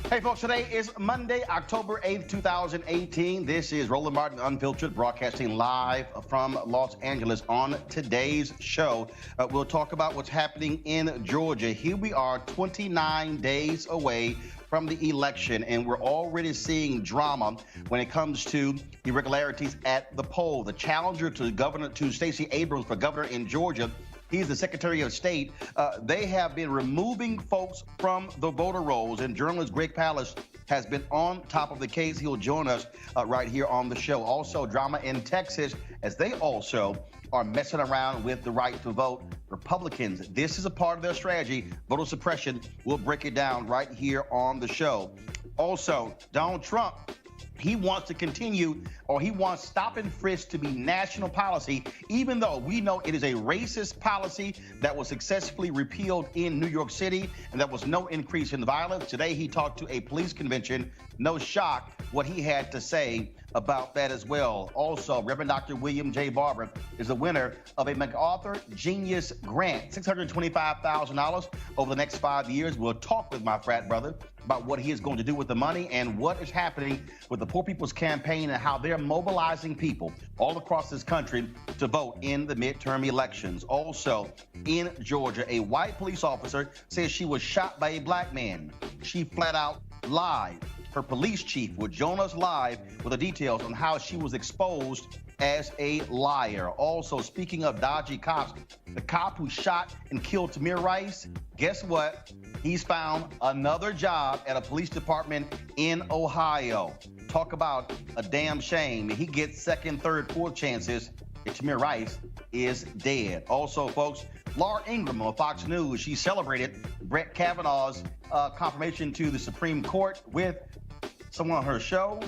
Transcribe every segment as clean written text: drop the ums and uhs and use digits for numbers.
Hey, folks, today is Monday, October 8th, 2018. This is Roland Martin Unfiltered, broadcasting live from Los Angeles. On today's show, we'll talk about what's happening in Georgia. Here we are 29 days away from the election, and we're already seeing drama when it comes to irregularities at the poll. The challenger to Stacey Abrams for governor in Georgia, he's the Secretary of State. They have been removing folks from the voter rolls, and journalist Greg Palast has been on top of the case. He'll join us right here on the show. Also, drama in Texas as they also are messing around with the right to vote. Republicans, this is a part of their strategy, voter suppression. We'll break it down right here on the show. Also, Donald Trump, he wants to continue, or he wants stop and frisk to be national policy, even though we know it is a racist policy that was successfully repealed in New York City, and there was no increase in violence. Today, he talked to a police convention. No shock what he had to say about that as well. Also, Reverend Dr. William J. Barber is the winner of a MacArthur Genius Grant, $625,000 over the next 5 years. We'll talk with my frat brother about what he is going to do with the money and what is happening with the Poor People's Campaign and how they're mobilizing people all across this country to vote in the midterm elections. Also, in Georgia, a white police officer says she was shot by a black man. She flat out lied. Her police chief will join us live with the details on how she was exposed as a liar. Also, speaking of dodgy cops, the cop who shot and killed Tamir Rice, guess what? He's found another job at a police department in Ohio. Talk about a damn shame. He gets second, third, fourth chances if Tamir Rice is dead. Also, folks, Laura Ingraham of Fox News, she celebrated Brett Kavanaugh's confirmation to the Supreme Court with someone on her show.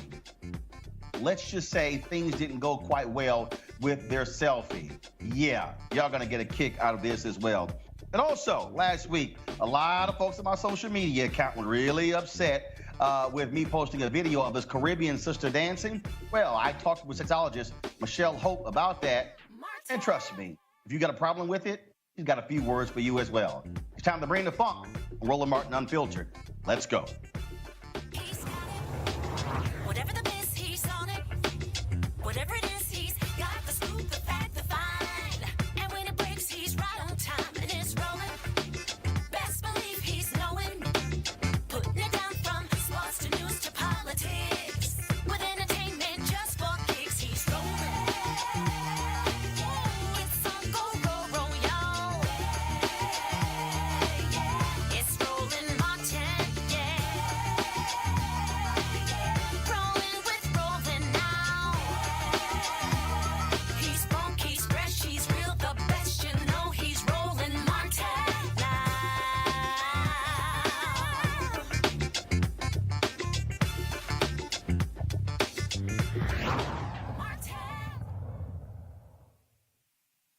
Let's just say things didn't go quite well with their selfie. Yeah, y'all gonna get a kick out of this as well. And also, last week, a lot of folks on my social media account were really upset with me posting a video of this Caribbean sister dancing. Well, I talked with sexologist Michelle Hope about that. And trust me, if you got a problem with it, she's got a few words for you as well. It's time to bring the funk. Roland Martin Unfiltered. Let's go. Whatever the biz, he's on it. Whatever it is, he's got the scoop, the fact, the find. And when it breaks, he's right on time and it's rolling. Best believe he's knowing. Putting it down from sports to news to politics. With entertainment just for kicks, he's rolling. It's on go, y'all. It's Roland Martin, rolling with Roland now. He's funky, he's fresh, he's real, the best, you know he's Roland Martin now. Martin.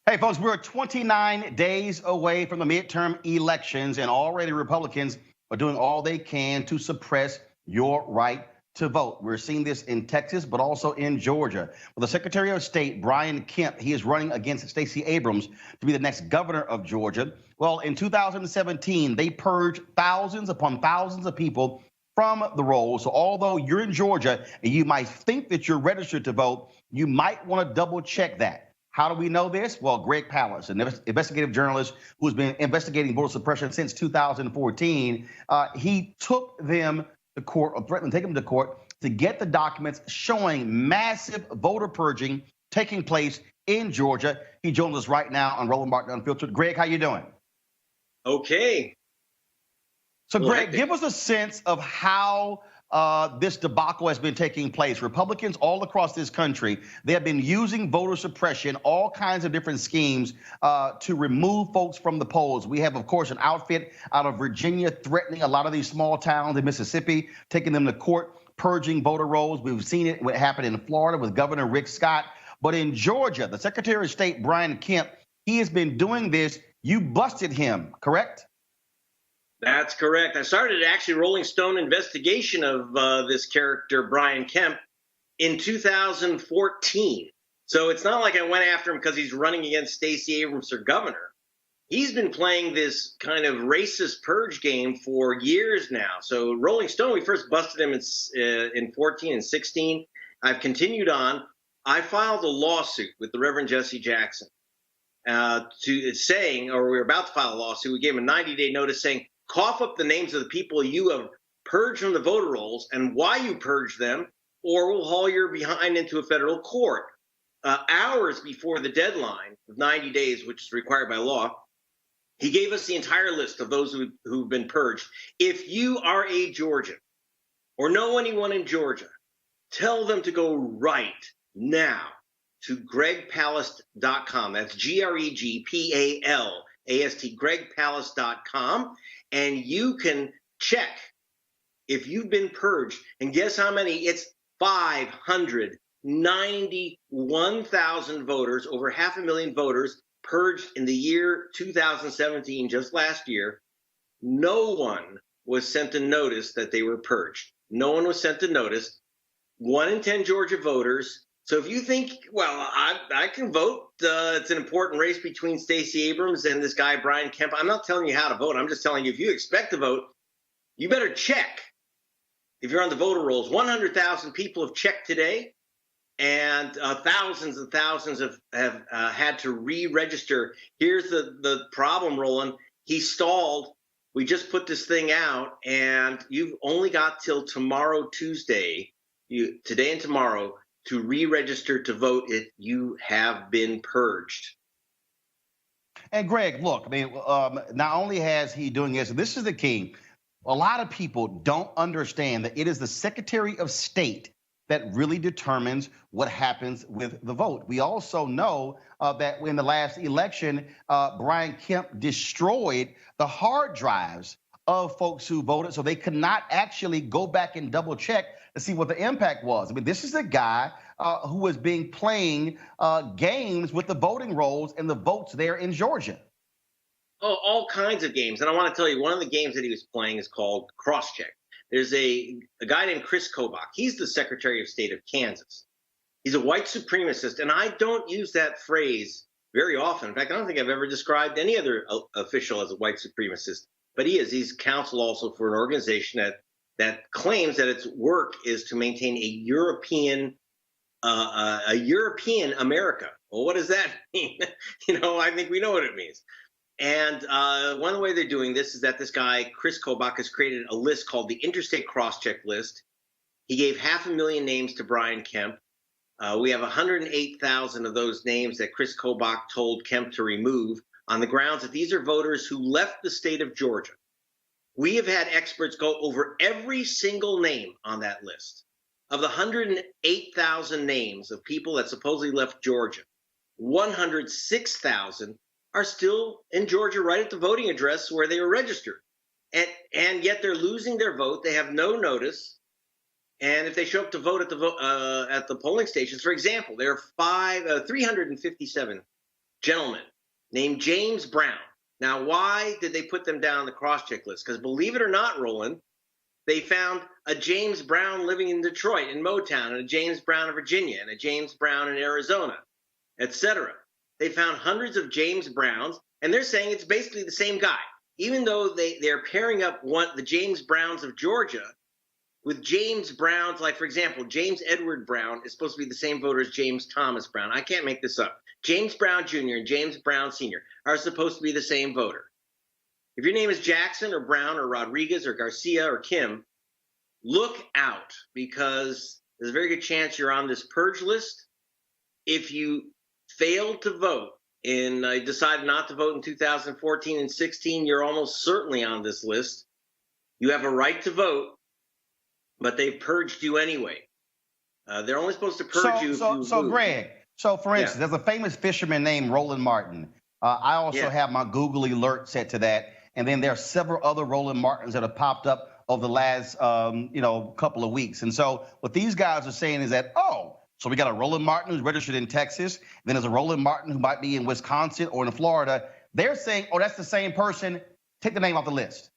Hey, folks, we're 29 days away from the midterm elections, and already Republicans are doing all they can to suppress your right to vote. We're seeing this in Texas, but also in Georgia. Well, the Secretary of State, Brian Kemp, he is running against Stacey Abrams to be the next governor of Georgia. Well, in 2017, they purged thousands upon thousands of people from the rolls. So although you're in Georgia and you might think that you're registered to vote, you might want to double check that. How do we know this? Well, Greg Palast, an investigative journalist who's been investigating voter suppression since 2014, he took them to court, or threatened to take them to court, to get the documents showing massive voter purging taking place in Georgia. He joins us right now on Roland Martin Unfiltered. Greg, how you doing? Okay. So, Well, Greg, give us a sense of how this debacle has been taking place. Republicans all across this country, they have been using voter suppression, all kinds of different schemes to remove folks from the polls. We have, of course, an outfit out of Virginia threatening a lot of these small towns in Mississippi, taking them to court, purging voter rolls. We've seen it happen in Florida with Governor Rick Scott. But in Georgia, the Secretary of State, Brian Kemp, he has been doing this. You busted him, correct? That's correct. I started actually Rolling Stone investigation of this character, Brian Kemp, in 2014. So it's not like I went after him because he's running against Stacey Abrams for governor. he's been playing this kind of racist purge game for years now. So Rolling Stone, we first busted him in 14 and 16. I've continued on. I filed a lawsuit with the Reverend Jesse Jackson to saying, or we were about to file a lawsuit. We gave him a 90-day notice saying, cough up the names of the people you have purged from the voter rolls and why you purged them, or we'll haul your behind into a federal court. Hours before the deadline of 90 days, which is required by law, he gave us the entire list of those who've been purged. If you are a Georgian or know anyone in Georgia, tell them to go right now to gregpalast.com. That's GREGPALAST, gregpalast.com, and you can check if you've been purged. And guess how many? It's 591,000 voters, over 500,000 voters purged in the year 2017, just last year. No one was sent a notice that they were purged. No one was sent a notice. 1 in 10 Georgia voters. So if you think, well, I can vote, it's an important race between Stacey Abrams and this guy, Brian Kemp. I'm not telling you how to vote. I'm just telling you, if you expect to vote, you better check. If you're on the voter rolls, 100,000 people have checked today, and thousands and thousands have had to re-register. Here's the problem, Roland. He stalled. We just put this thing out, and you've only got till tomorrow, Tuesday, today and tomorrow, to re-register to vote if you have been purged. And Greg, look, I mean, not only has he doing this is the key. A lot of people don't understand that it is the Secretary of State that really determines what happens with the vote. We also know that in the last election, Brian Kemp destroyed the hard drives of folks who voted, so they could not actually go back and double check to see what the impact was. I mean, this is a guy who was playing games with the voting rolls and the votes there in Georgia. Oh, all kinds of games. And I want to tell you, one of the games that he was playing is called Crosscheck. There's a guy named Chris Kobach. He's the Secretary of State of Kansas. He's a white supremacist, and I don't use that phrase very often. In fact, I don't think I've ever described any other official as a white supremacist, but he is. He's counsel also for an organization that claims that its work is to maintain a European America. Well, what does that mean? I think we know what it means. And one of the way they're doing this is that this guy, Chris Kobach, has created a list called the Interstate Crosscheck List. He gave 500,000 names to Brian Kemp. We have 108,000 of those names that Chris Kobach told Kemp to remove on the grounds that these are voters who left the state of Georgia. We have had experts go over every single name on that list. Of the 108,000 names of people that supposedly left Georgia, 106,000 are still in Georgia right at the voting address where they were registered. And yet they're losing their vote. They have no notice. And if they show up to vote at the polling stations, for example, there are 357 gentlemen named James Brown. Now, why did they put them down on the crosscheck list? Because believe it or not, Roland, they found a James Brown living in Detroit, in Motown, and a James Brown in Virginia, and a James Brown in Arizona, etc. They found hundreds of James Browns, and they're saying it's basically the same guy, even though they're pairing up the James Browns of Georgia with James Browns, like, for example, James Edward Brown is supposed to be the same voter as James Thomas Brown. I can't make this up. James Brown Jr. and James Brown Sr. are supposed to be the same voter. If your name is Jackson or Brown or Rodriguez or Garcia or Kim, look out, because there's a very good chance you're on this purge list. If you failed to vote and decided not to vote in 2014 and 16, you're almost certainly on this list. You have a right to vote, but they've purged you anyway. They're only supposed to purge you. So Greg, for instance, there's a famous fisherman named Roland Martin. I also have my Google alert set to that. And then there are several other Roland Martins that have popped up over the last, couple of weeks. And so what these guys are saying is that, so we got a Roland Martin who's registered in Texas. Then there's a Roland Martin who might be in Wisconsin or in Florida. They're saying, that's the same person. Take the name off the list.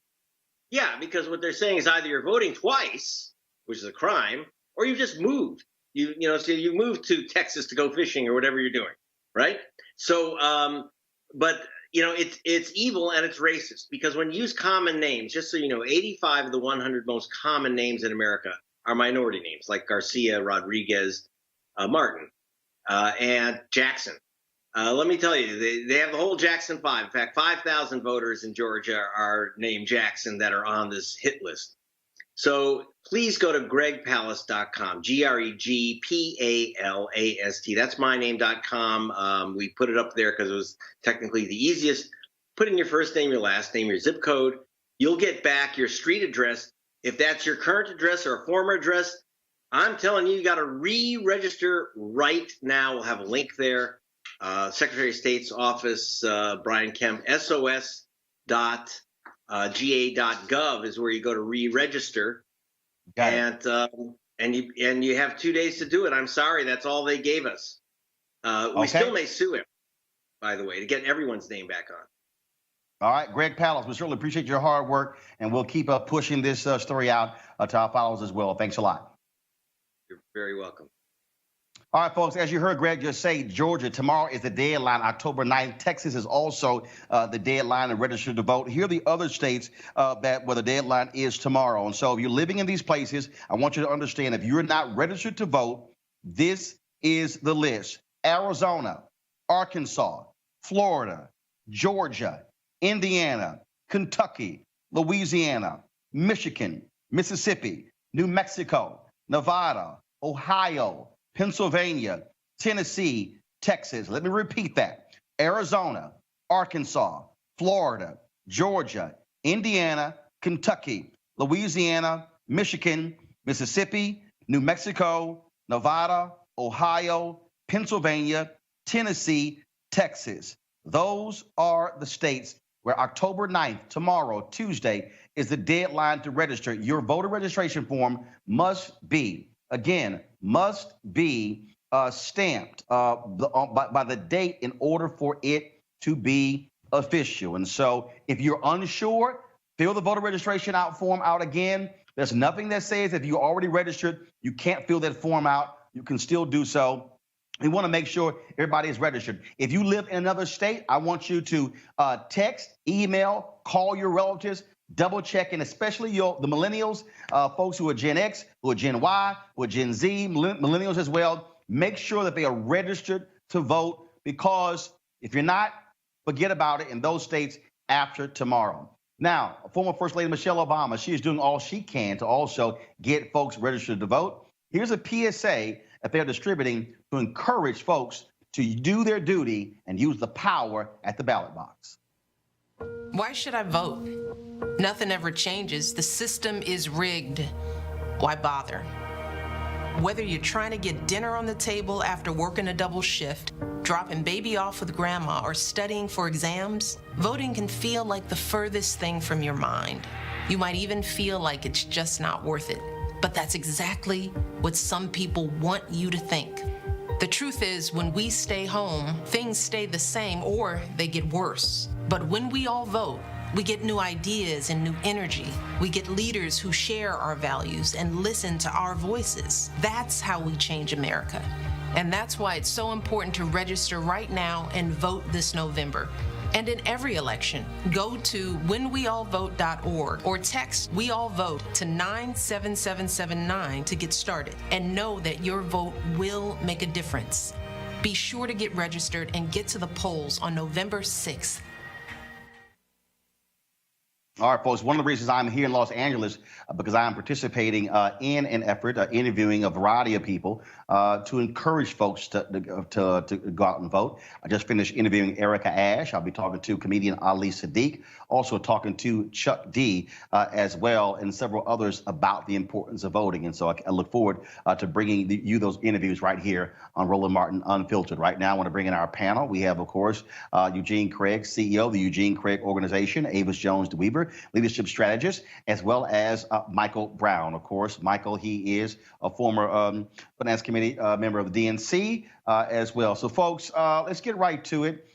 Yeah, because what they're saying is either you're voting twice, which is a crime, or you just moved. So you moved to Texas to go fishing or whatever you're doing, right? So, but it's evil and it's racist because when you use common names, just so you know, 85 of the 100 most common names in America are minority names like Garcia, Rodriguez, Martin, and Jackson. Let me tell you, they have the whole Jackson 5. In fact, 5,000 voters in Georgia are named Jackson that are on this hit list. So please go to gregpalast.com, GREGPALAST. That's myname.com. We put it up there because it was technically the easiest. Put in your first name, your last name, your zip code. You'll get back your street address. If that's your current address or a former address, I'm telling you, you got to re-register right now. We'll have a link there. Secretary of State's office, Brian Kemp, sos.ga.gov is where you go to re-register. And you have 2 days to do it. I'm sorry, that's all they gave us. We still may sue him, by the way, to get everyone's name back on. All right, Greg Palast, we certainly appreciate your hard work, and we'll keep pushing this story out to our followers as well. Thanks a lot. You're very welcome. All right, folks, as you heard Greg just say, Georgia, tomorrow is the deadline, October 9th. Texas is also the deadline to register to vote. Here are the other states where the deadline is tomorrow. And so if you're living in these places, I want you to understand if you're not registered to vote, this is the list. Arizona, Arkansas, Florida, Georgia, Indiana, Kentucky, Louisiana, Michigan, Mississippi, New Mexico, Nevada, Ohio, Pennsylvania, Tennessee, Texas. Let me repeat that. Arizona, Arkansas, Florida, Georgia, Indiana, Kentucky, Louisiana, Michigan, Mississippi, New Mexico, Nevada, Ohio, Pennsylvania, Tennessee, Texas. Those are the states where October 9th, tomorrow, Tuesday, is the deadline to register. Your voter registration form must be stamped by the date in order for it to be official. And so if you're unsure, fill the voter registration form out again. There's nothing that says if you already registered, you can't fill that form out. You can still do so. We want to make sure everybody is registered. If you live in another state, I want you to text, email, call your relatives, double check, and especially the millennials, folks who are Gen X, who are Gen Y, who are Gen Z, millennials as well. Make sure that they are registered to vote, because if you're not, forget about it in those states after tomorrow. Now, former First Lady Michelle Obama, she is doing all she can to also get folks registered to vote. Here's a PSA that they're distributing to encourage folks to do their duty and use the power at the ballot box. Why should I vote? Nothing ever changes. The system is rigged. Why bother? Whether you're trying to get dinner on the table after working a double shift, dropping baby off with grandma, or studying for exams, voting can feel like the furthest thing from your mind. You might even feel like it's just not worth it. But that's exactly what some people want you to think. The truth is, when we stay home, things stay the same or they get worse. But when we all vote, we get new ideas and new energy. We get leaders who share our values and listen to our voices. That's how we change America. And that's why it's so important to register right now and vote this November. And in every election, go to whenweallvote.org or text We All Vote to 97779 to get started, and know that your vote will make a difference. Be sure to get registered and get to the polls on November 6th. All right, folks, one of the reasons I'm here in Los Angeles, because I am participating in an effort, interviewing a variety of people to encourage folks to go out and vote. I just finished interviewing Erica Ash. I'll be talking to comedian Ali Sadiq, also talking to Chuck D as well, and several others about the importance of voting. And so I look forward to bringing you those interviews right here on Roland Martin Unfiltered. Right now, I want to bring in our panel. We have, of course, Eugene Craig, CEO of the Eugene Craig Organization, Avis Jones-DeWeaver, leadership strategist, as well as Michael Brown. Of course, Michael, he is a former Finance Committee member of the DNC as well. So, folks, let's get right to it.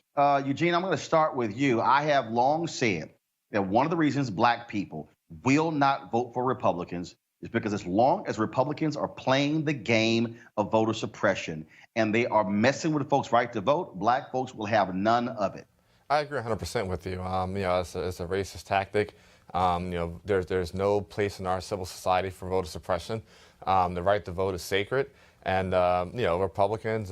Eugene, I'm going to start with you. I have long said that one of the reasons black people will not vote for Republicans is because as long as Republicans are playing the game of voter suppression and they are messing with folks' right to vote, black folks will have none of it. I agree 100% with you. It's a racist tactic. There's no place in our civil society for voter suppression. The right to vote is sacred. And, Republicans,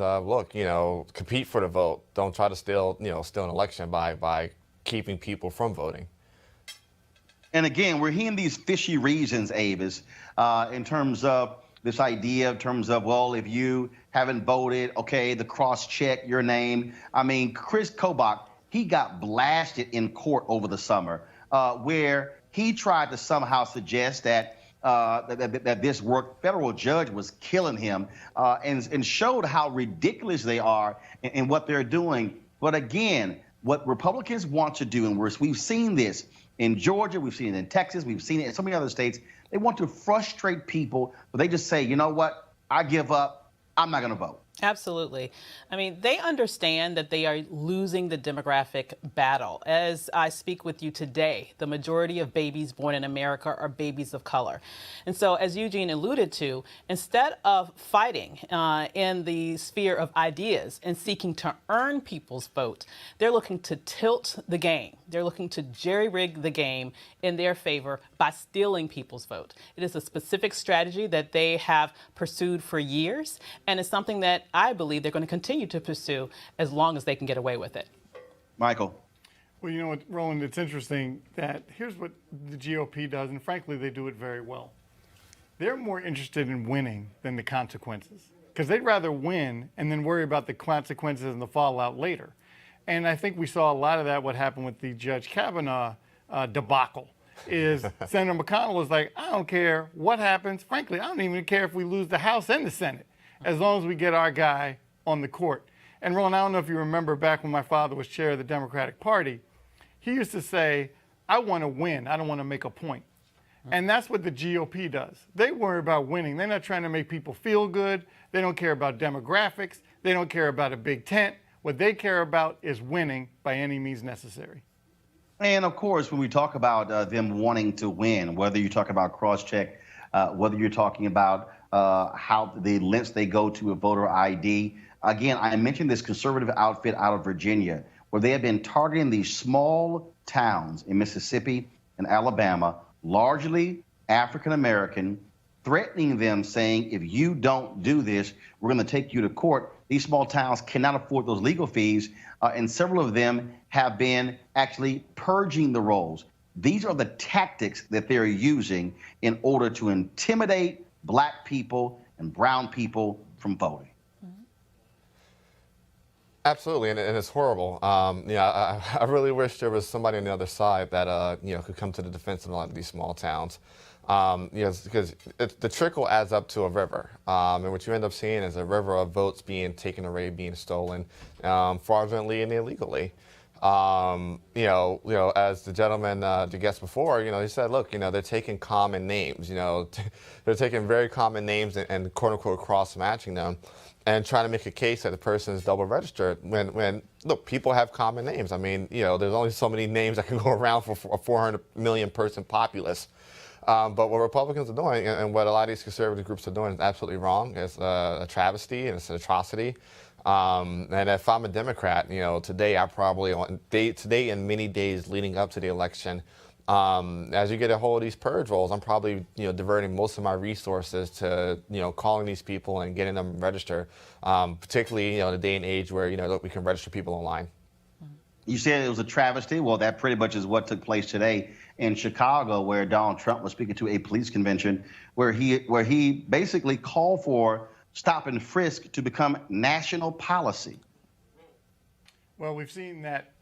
compete for the vote. Don't try to steal an election by keeping people from voting. And again, we're hearing these fishy reasons, Avis, in terms of this idea, in terms of, well, if you haven't voted, okay, the cross-check your name. I mean, Chris Kobach, he got blasted in court over the summer, where he tried to somehow suggest that that this federal judge was killing him, and showed how ridiculous they are in what they're doing. But again, what Republicans want to do, and we've seen this in Georgia, we've seen it in Texas, we've seen it in so many other states, they want to frustrate people, but they just say, you know what, I give up, I'm not going to vote. Absolutely. I mean, they understand that they are losing the demographic battle. As I speak with you today, the majority of babies born in America are babies of color. And so, as Eugene alluded to, instead of fighting in the sphere of ideas and seeking to earn people's vote, they're looking to tilt the game. They're looking to jerry-rig the game in their favor by stealing people's vote. It is a specific strategy that they have pursued for years, and it's something that I believe they're going to continue to pursue as long as they can get away with it. Michael. Well, you know what, Roland, it's interesting that here's what the GOP does, and frankly, they do it very well. They're more interested in winning than the consequences, because they'd rather win and then worry about the consequences and the fallout later. And I think we saw a lot of that, what happened with the Judge Kavanaugh debacle, is Senator McConnell was like, I don't care what happens. Frankly, I don't even care if we lose the House and the Senate, as long as we get our guy on the court. And Roland, I don't know if you remember back when my father was chair of the Democratic Party, he used to say, I want to win, I don't want to make a point. And that's what the GOP does. They worry about winning. They're not trying to make people feel good. They don't care about demographics. They don't care about a big tent. What they care about is winning by any means necessary. And of course, when we talk about them wanting to win, whether you talk about cross-check, whether you're talking about how the lengths they go to a voter ID. Again, I mentioned this conservative outfit out of Virginia, where they have been targeting these small towns in Mississippi and Alabama, largely African-American, threatening them, saying, if you don't do this, we're going to take you to court. These small towns cannot afford those legal fees, and several of them have been actually purging the rolls. These are the tactics that they're using in order to intimidate black people and brown people from voting. Absolutely, and it's horrible. I really wish there was somebody on the other side that could come to the defense of a lot of these small towns. Because the trickle adds up to a river, and what you end up seeing is a river of votes being taken away, being stolen, fraudulently and illegally. As the gentleman, the guest before, he said, look, they're taking common names, they're taking very common names and quote unquote cross matching them, and trying to make a case that the person is double registered when look, people have common names. I mean, there's only so many names that can go around for a 400 million person populace. But what Republicans are doing and what a lot of these conservative groups are doing is absolutely wrong. It's a travesty and it's an atrocity. And if I'm a Democrat, today today and many days leading up to the election, as you get a hold of these purge rolls, I'm probably diverting most of my resources to calling these people and getting them registered, particularly in the day and age where we can register people online. You said it was a travesty. Well, that pretty much is what took place today in Chicago, where Donald Trump was speaking to a police convention where he basically called for stop and frisk to become national policy. Well, we've seen that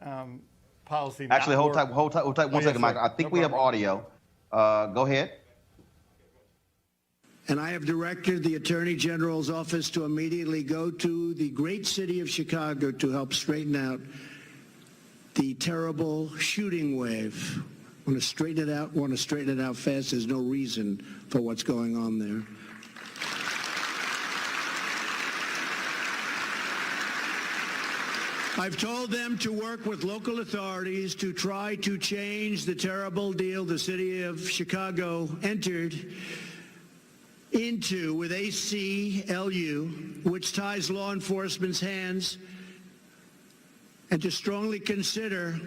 policy. Actually, hold tight 1 second, Michael. I think we have audio. Go ahead. And I have directed the Attorney General's office to immediately go to the great city of Chicago to help straighten out the terrible shooting wave. Want to straighten it out fast. There's no reason for what's going on there. I've told them to work with local authorities to try to change the terrible deal the city of Chicago entered into with ACLU, which ties law enforcement's hands and to strongly consider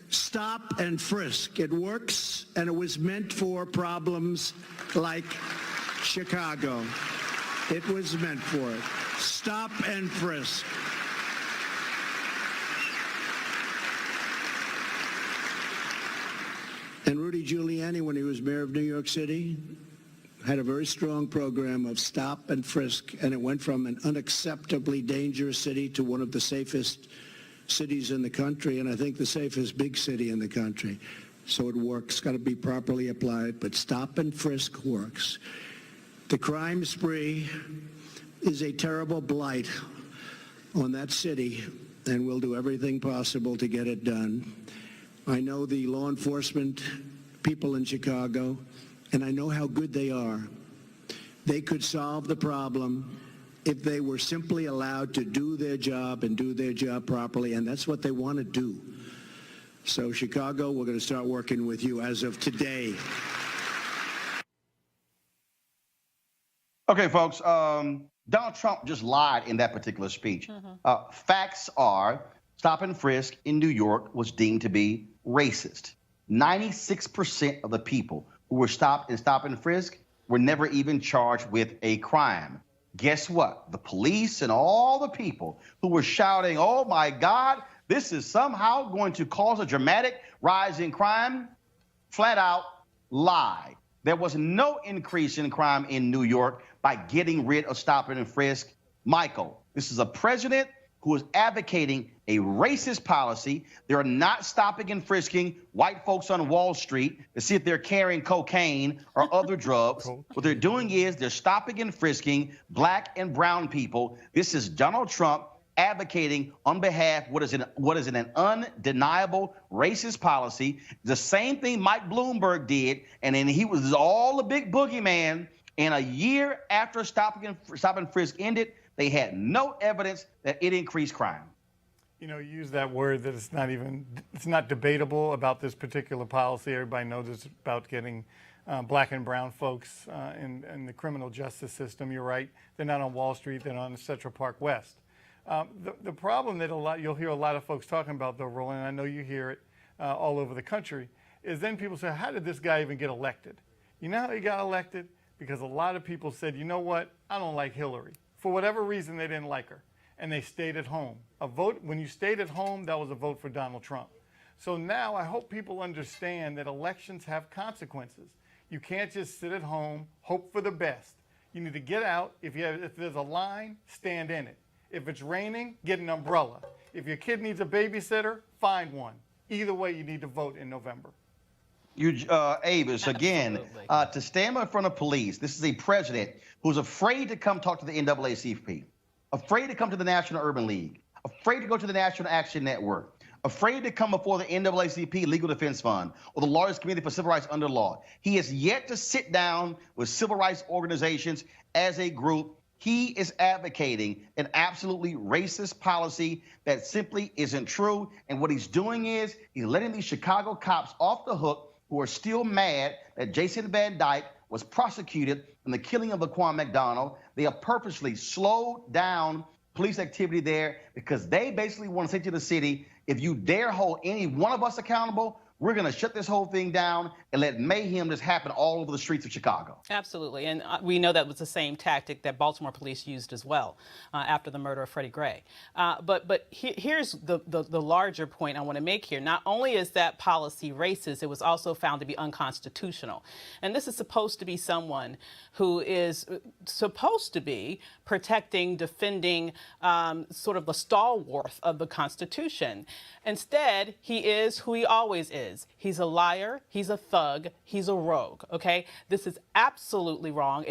stop and frisk. It works, and it was meant for problems like Chicago. It was meant for it. Stop and frisk. And Rudy Giuliani, when he was mayor of New York City, had a very strong program of stop and frisk, and it went from an unacceptably dangerous city to one of the safest cities in the country, and I think the safest big city in the country. So it works. Got to be properly applied, but stop and frisk works. The crime spree is a terrible blight on that city, and we'll do everything possible to get it done. I know the law enforcement people in Chicago, and I know how good they are. They could solve the problem if they were simply allowed to do their job and do their job properly, and that's what they want to do. So, Chicago, we're going to start working with you as of today. Okay, folks, Donald Trump just lied in that particular speech. Facts are stop and frisk in New York was deemed to be racist. 96% of the people who were stopped in stop and frisk were never even charged with a crime. Guess what? The police and all the people who were shouting, "Oh my God, this is somehow going to cause a dramatic rise in crime," flat out lied. There was no increase in crime in New York by getting rid of stop and frisk. Michael, this is a president who is advocating a racist policy. They're not stopping and frisking white folks on Wall Street to see if they're carrying cocaine or other drugs. What they're doing is they're stopping and frisking black and brown people. This is Donald Trump advocating on behalf of what is an undeniable racist policy. The same thing Mike Bloomberg did, and then he was all the big boogeyman. And a year after stop and frisk ended, they had no evidence that it increased crime. You know, you use that word that it's not debatable about this particular policy. Everybody knows it's about getting black and brown folks in the criminal justice system. You're right. They're not on Wall Street. They're on Central Park West. The problem that you'll hear a lot of folks talking about, though, Roland, and I know you hear it all over the country, is then people say, how did this guy even get elected? You know how he got elected? Because a lot of people said, you know what, I don't like Hillary. For whatever reason, they didn't like her, and they stayed at home. A vote, when you stayed at home, that was a vote for Donald Trump. So now I hope people understand that elections have consequences. You can't just sit at home, hope for the best. You need to get out. If there's a line, stand in it. If it's raining, get an umbrella. If your kid needs a babysitter, find one. Either way, you need to vote in November. Avis, again, to stand in front of police, this is a president who's afraid to come talk to the NAACP, afraid to come to the National Urban League, afraid to go to the National Action Network, afraid to come before the NAACP Legal Defense Fund or the Lawyers Committee for Civil Rights Under Law. He has yet to sit down with civil rights organizations as a group. He is advocating an absolutely racist policy that simply isn't true. And what he's doing is he's letting these Chicago cops off the hook who are still mad that Jason Van Dyke was prosecuted in the killing of Laquan McDonald. They have purposely slowed down police activity there because they basically want to say to the city, if you dare hold any one of us accountable, we're going to shut this whole thing down and let mayhem just happen all over the streets of Chicago. Absolutely. And we know that was the same tactic that Baltimore police used as well after the murder of Freddie Gray. But here's the larger point I want to make here. Not only is that policy racist, it was also found to be unconstitutional. And this is supposed to be someone who is supposed to be protecting, defending sort of the stalwart of the Constitution. Instead, he is who he always is. He's a liar, he's a thug, he's a rogue, okay? This is absolutely wrong.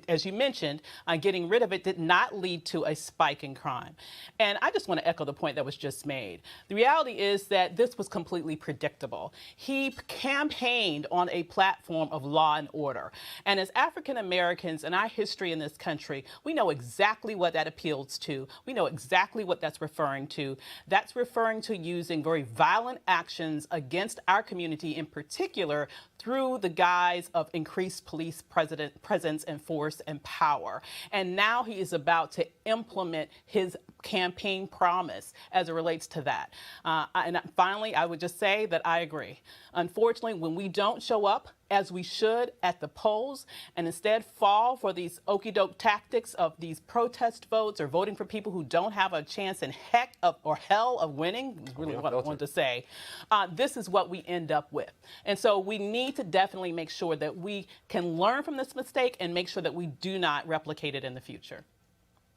As you mentioned, getting rid of it did not lead to a spike in crime. And I just want to echo the point that was just made. The reality is that this was completely predictable. He campaigned on a platform of law and order. And as African Americans in our history in this country, we know exactly what that appeals to. We know exactly what that's referring to. That's referring to using very violent actions against our community, in particular through the guise of increased police presence and force and power. And now he is about to implement his campaign promise as it relates to that. And finally, I would just say that I agree. Unfortunately, when we don't show up as we should at the polls and instead fall for these okey-doke tactics of these protest votes or voting for people who don't have a chance in hell of winning, is really what I want to say, this is what we end up with. And so we need to definitely make sure that we can learn from this mistake and make sure that we do not replicate it in the future.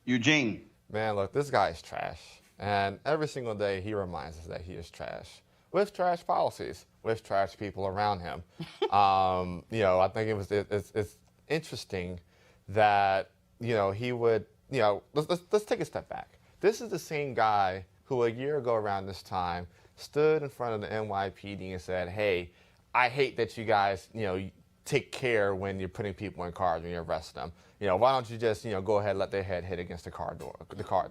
Eugene. Man, look, this guy is trash. And every single day he reminds us that he is trash. With trash policies, with trash people around him. I think it's interesting that, he would, let's take a step back. This is the same guy who a year ago around this time stood in front of the NYPD and said, hey, I hate that you guys, take care when you're putting people in cars when you arrest them. Why don't you just, go ahead and let their head hit against the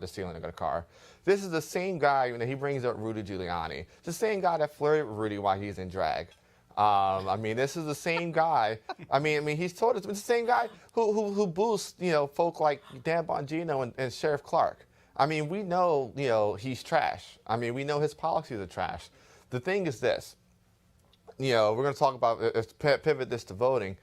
ceiling of the car. This is the same guy, he brings up Rudy Giuliani. It's the same guy that flirted with Rudy while he's in drag. This is the same guy. He's told us, it's the same guy who boosts, folk like Dan Bongino and Sheriff Clark. We know, he's trash. We know his policies are trash. The thing is this. We're going to talk about, pivot this to voting.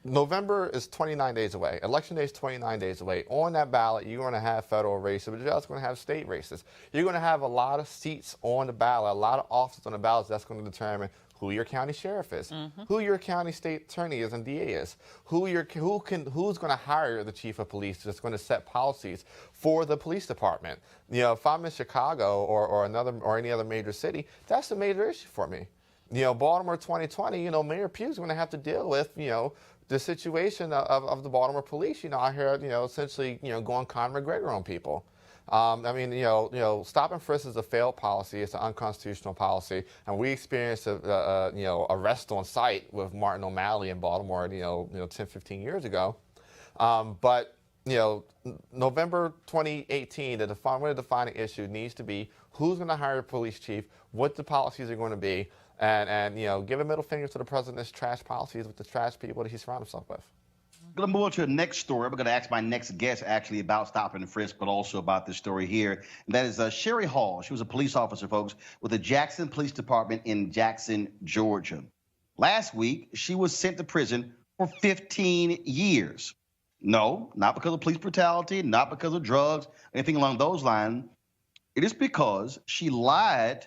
November is 29 days away. Election day is 29 days away. On that ballot, you're going to have federal races, but you're also going to have state races. You're going to have a lot of seats on the ballot, a lot of offices on the ballot that's going to determine who your county sheriff is, who your county state attorney is and DA is, who's going to hire the chief of police that's going to set policies for the police department. If I'm in Chicago or any other major city, that's a major issue for me. Baltimore 2020, Mayor Pugh's going to have to deal with, the situation of the Baltimore police, I heard, essentially, going Conor McGregor on people. Stop and frisk is a failed policy. It's an unconstitutional policy. And we experienced arrest on site with Martin O'Malley in Baltimore, 10, 15 years ago. But November 2018, the defining issue needs to be who's going to hire a police chief, what the policies are going to be, and give a middle finger to the president's trash policies with the trash people that he surrounds himself with. I'm going to move on to the next story. I'm going to ask my next guest actually about stop and frisk, but also about this story here. And that is Sherry Hall. She was a police officer, folks, with the Jackson Police Department in Jackson, Georgia. Last week, she was sent to prison for 15 years. No, not because of police brutality, not because of drugs, anything along those lines. It is because she lied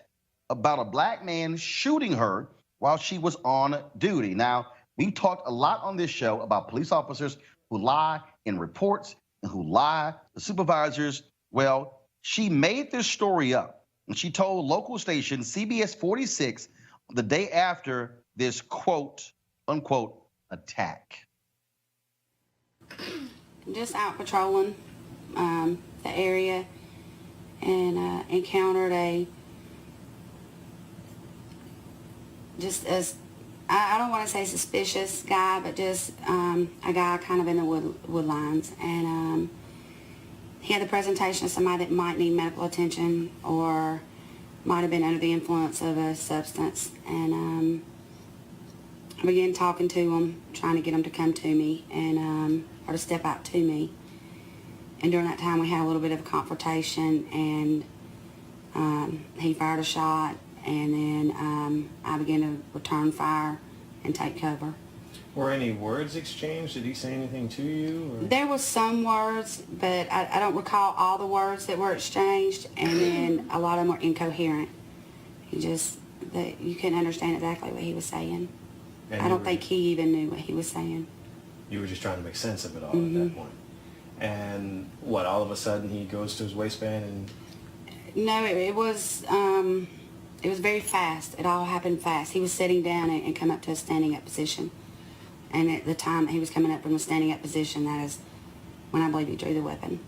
about a black man shooting her while she was on duty. Now, we've talked a lot on this show about police officers who lie in reports and who lie to supervisors. Well, she made this story up, and she told local station CBS 46 the day after this quote, unquote, attack. Just out patrolling the area and encountered I don't want to say suspicious guy, but just a guy kind of in the woodlines. And he had the presentation of somebody that might need medical attention or might have been under the influence of a substance. And I began talking to him, trying to get him to come to me and or to step out to me. And during that time, we had a little bit of a confrontation, and he fired a shot. And then I began to return fire and take cover. Were any words exchanged? Did he say anything to you? Or? There was some words, but I don't recall all the words that were exchanged, and then a lot of them were incoherent. You couldn't understand exactly what he was saying. And I don't think he even knew what he was saying. You were just trying to make sense of it all at that point. And all of a sudden he goes to his waistband and... No, it was very fast. It all happened fast. He was sitting down and come up to a standing up position. And at the time he was coming up from a standing up position, that is when I believe he drew the weapon.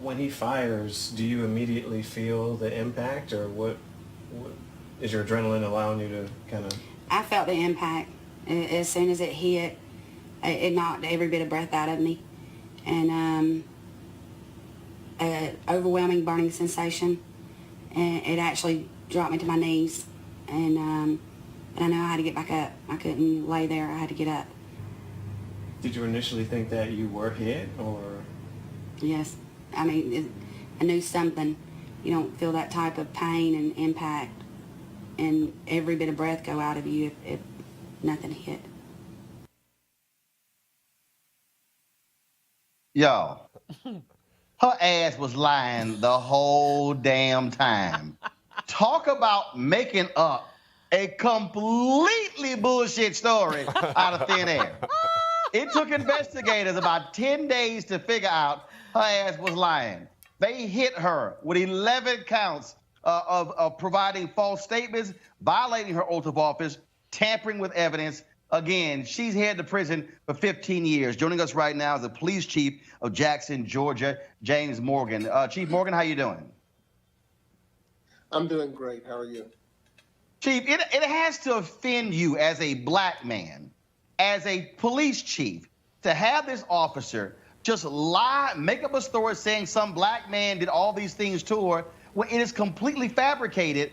When he fires, do you immediately feel the impact, or what is your adrenaline allowing you to kind of... I felt the impact. As soon as it hit, it knocked every bit of breath out of me. And an overwhelming burning sensation. And it actually dropped me to my knees. And But I know I had to get back up. I couldn't lay there. I had to get up. Did you initially think that you were hit, or? Yes. I mean, I knew something. You don't feel that type of pain and impact and every bit of breath go out of you if nothing hit. Yo, her ass was lying the whole damn time. Talk about making up a completely bullshit story out of thin air. It took investigators about 10 days to figure out her ass was lying. They hit her with 11 counts of providing false statements, violating her oath of office, tampering with evidence. Again, she's headed to prison for 15 years. Joining us right now is the police chief of Jackson, Georgia, James Morgan. Chief Morgan, how you doing? I'm doing great. How are you? Chief, it has to offend you as a black man, as a police chief, to have this officer just lie, make up a story saying some black man did all these things to her when it is completely fabricated.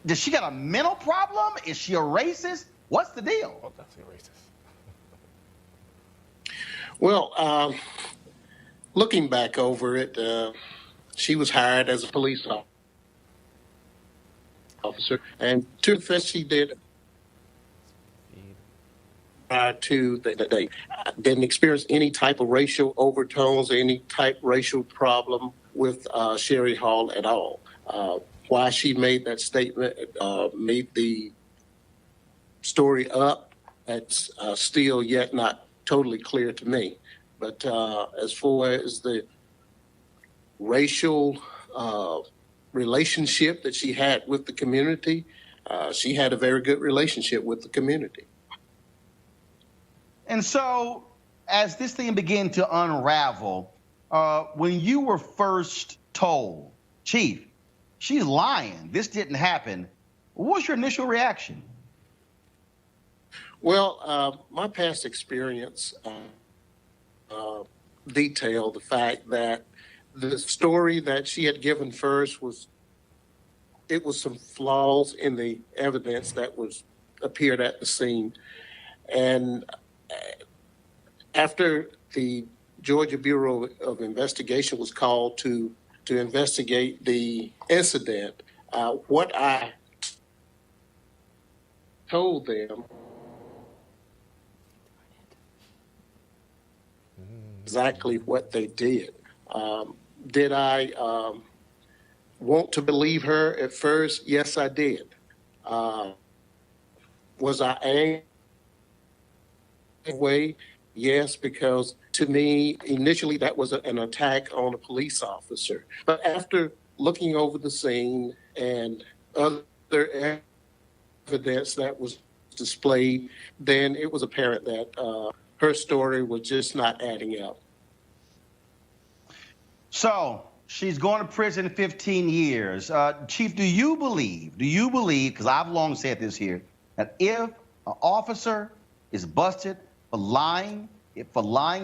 Does she got a mental problem? Is she a racist? What's the deal? Oh, definitely racist. Well, looking back over it, she was hired as a police officer, and to confess, she did. To they didn't experience any type of racial overtones or any type racial problem with Sherry Hall at all. Why she made that statement, made the story up, that's still yet not totally clear to me. But as far as the racial relationship that she had with the community, she had a very good relationship with the community. And so, as this thing began to unravel, when you were first told, Chief, she's lying, this didn't happen, what was your initial reaction? Well, my past experience detailed the fact that the story that she had given first was some flaws in the evidence that appeared at the scene. And after the Georgia Bureau of Investigation was called to investigate the incident, what I told them exactly what they did. Did I want to believe her at first? Yes, I did. Was I angry? Yes, because to me, initially that was an attack on a police officer. But after looking over the scene and other evidence that was displayed, then it was apparent that her story was just not adding up. So she's going to prison 15 years. Chief, do you believe, because I've long said this here, that if an officer is busted for lying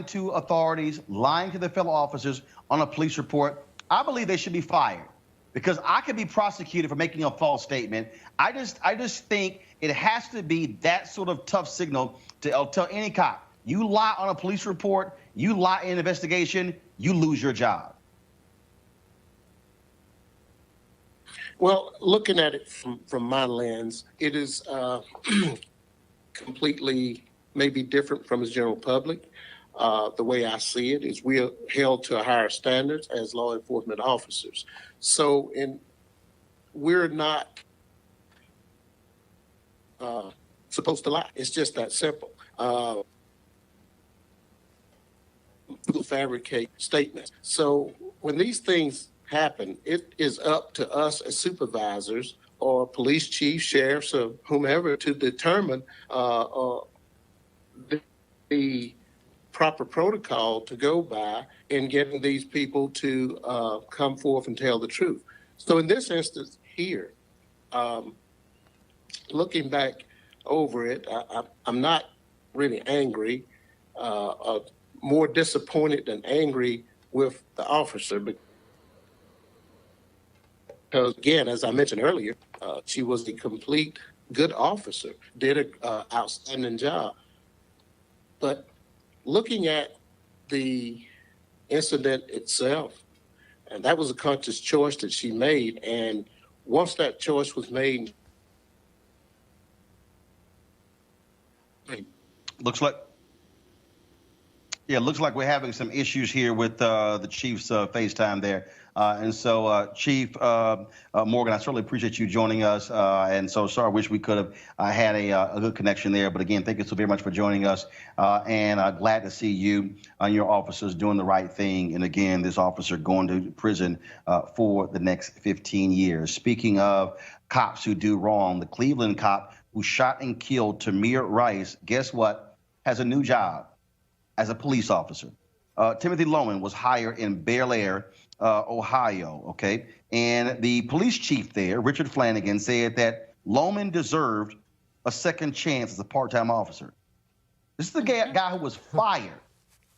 to authorities, lying to their fellow officers on a police report, I believe they should be fired, because I could be prosecuted for making a false statement. I just think it has to be that sort of tough signal to tell any cop, you lie on a police report, you lie in an investigation, you lose your job. Well, looking at it from my lens, it is completely maybe different from the general public. The way I see it is we are held to a higher standards as law enforcement officers. So we're not supposed to lie. It's just that simple. People fabricate statements. So when these things happen, it is up to us as supervisors or police chiefs, sheriffs, or whomever to determine the proper protocol to go by in getting these people to come forth and tell the truth. So in this instance here, looking back over it, I'm not really angry, more disappointed than angry with the officer, because again, as I mentioned earlier, she was a complete good officer, did an outstanding job. But looking at the incident itself, and that was a conscious choice that she made. And once that choice was made, looks like we're having some issues here with the Chief's FaceTime there. And so, Chief Morgan, I certainly appreciate you joining us. And so sorry, I wish we could have had a good connection there. But again, thank you so very much for joining us. And glad to see you and your officers doing the right thing. And again, this officer going to prison for the next 15 years. Speaking of cops who do wrong, the Cleveland cop who shot and killed Tamir Rice, guess what? Has a new job as a police officer. Timothy Loman was hired in Bel Air, Ohio, okay? And the police chief there, Richard Flanagan, said that Loman deserved a second chance as a part-time officer. This is the guy who was fired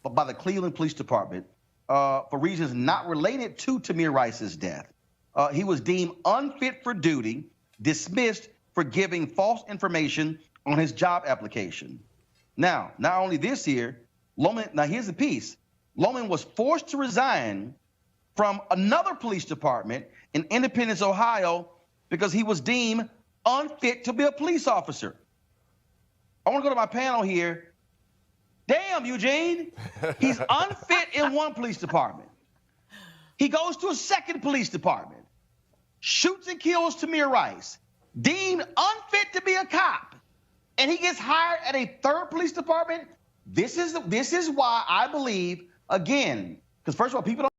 by the Cleveland Police Department for reasons not related to Tamir Rice's death. He was deemed unfit for duty, dismissed for giving false information on his job application. Now, not only this here, Loman, now here's the piece. Loman was forced to resign from another police department in Independence, Ohio, because he was deemed unfit to be a police officer. I want to go to my panel here. Damn, Eugene. He's unfit in one police department. He goes to a second police department, shoots and kills Tamir Rice, deemed unfit to be a cop, and he gets hired at a third police department. This is why I believe, again, because first of all,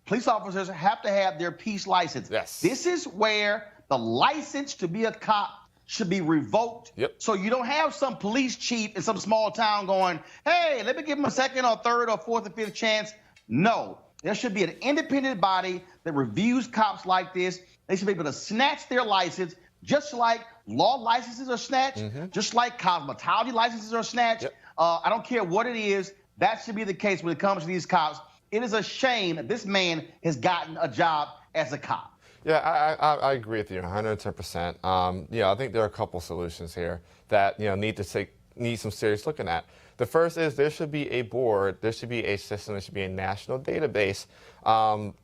police officers have to have their peace license. Yes. This is where the license to be a cop should be revoked. Yep. So you don't have some police chief in some small town going, hey, let me give him a second or third or fourth or fifth chance. No, there should be an independent body that reviews cops like this. They should be able to snatch their license, just like law licenses are snatched, just like cosmetology licenses are snatched. Yep. I don't care what it is. That should be the case when it comes to these cops. It is a shame that this man has gotten a job as a cop. Yeah, I agree with you 110%. I think there are a couple solutions here that need some serious looking at. The first is there should be a board, there should be a system, there should be a national database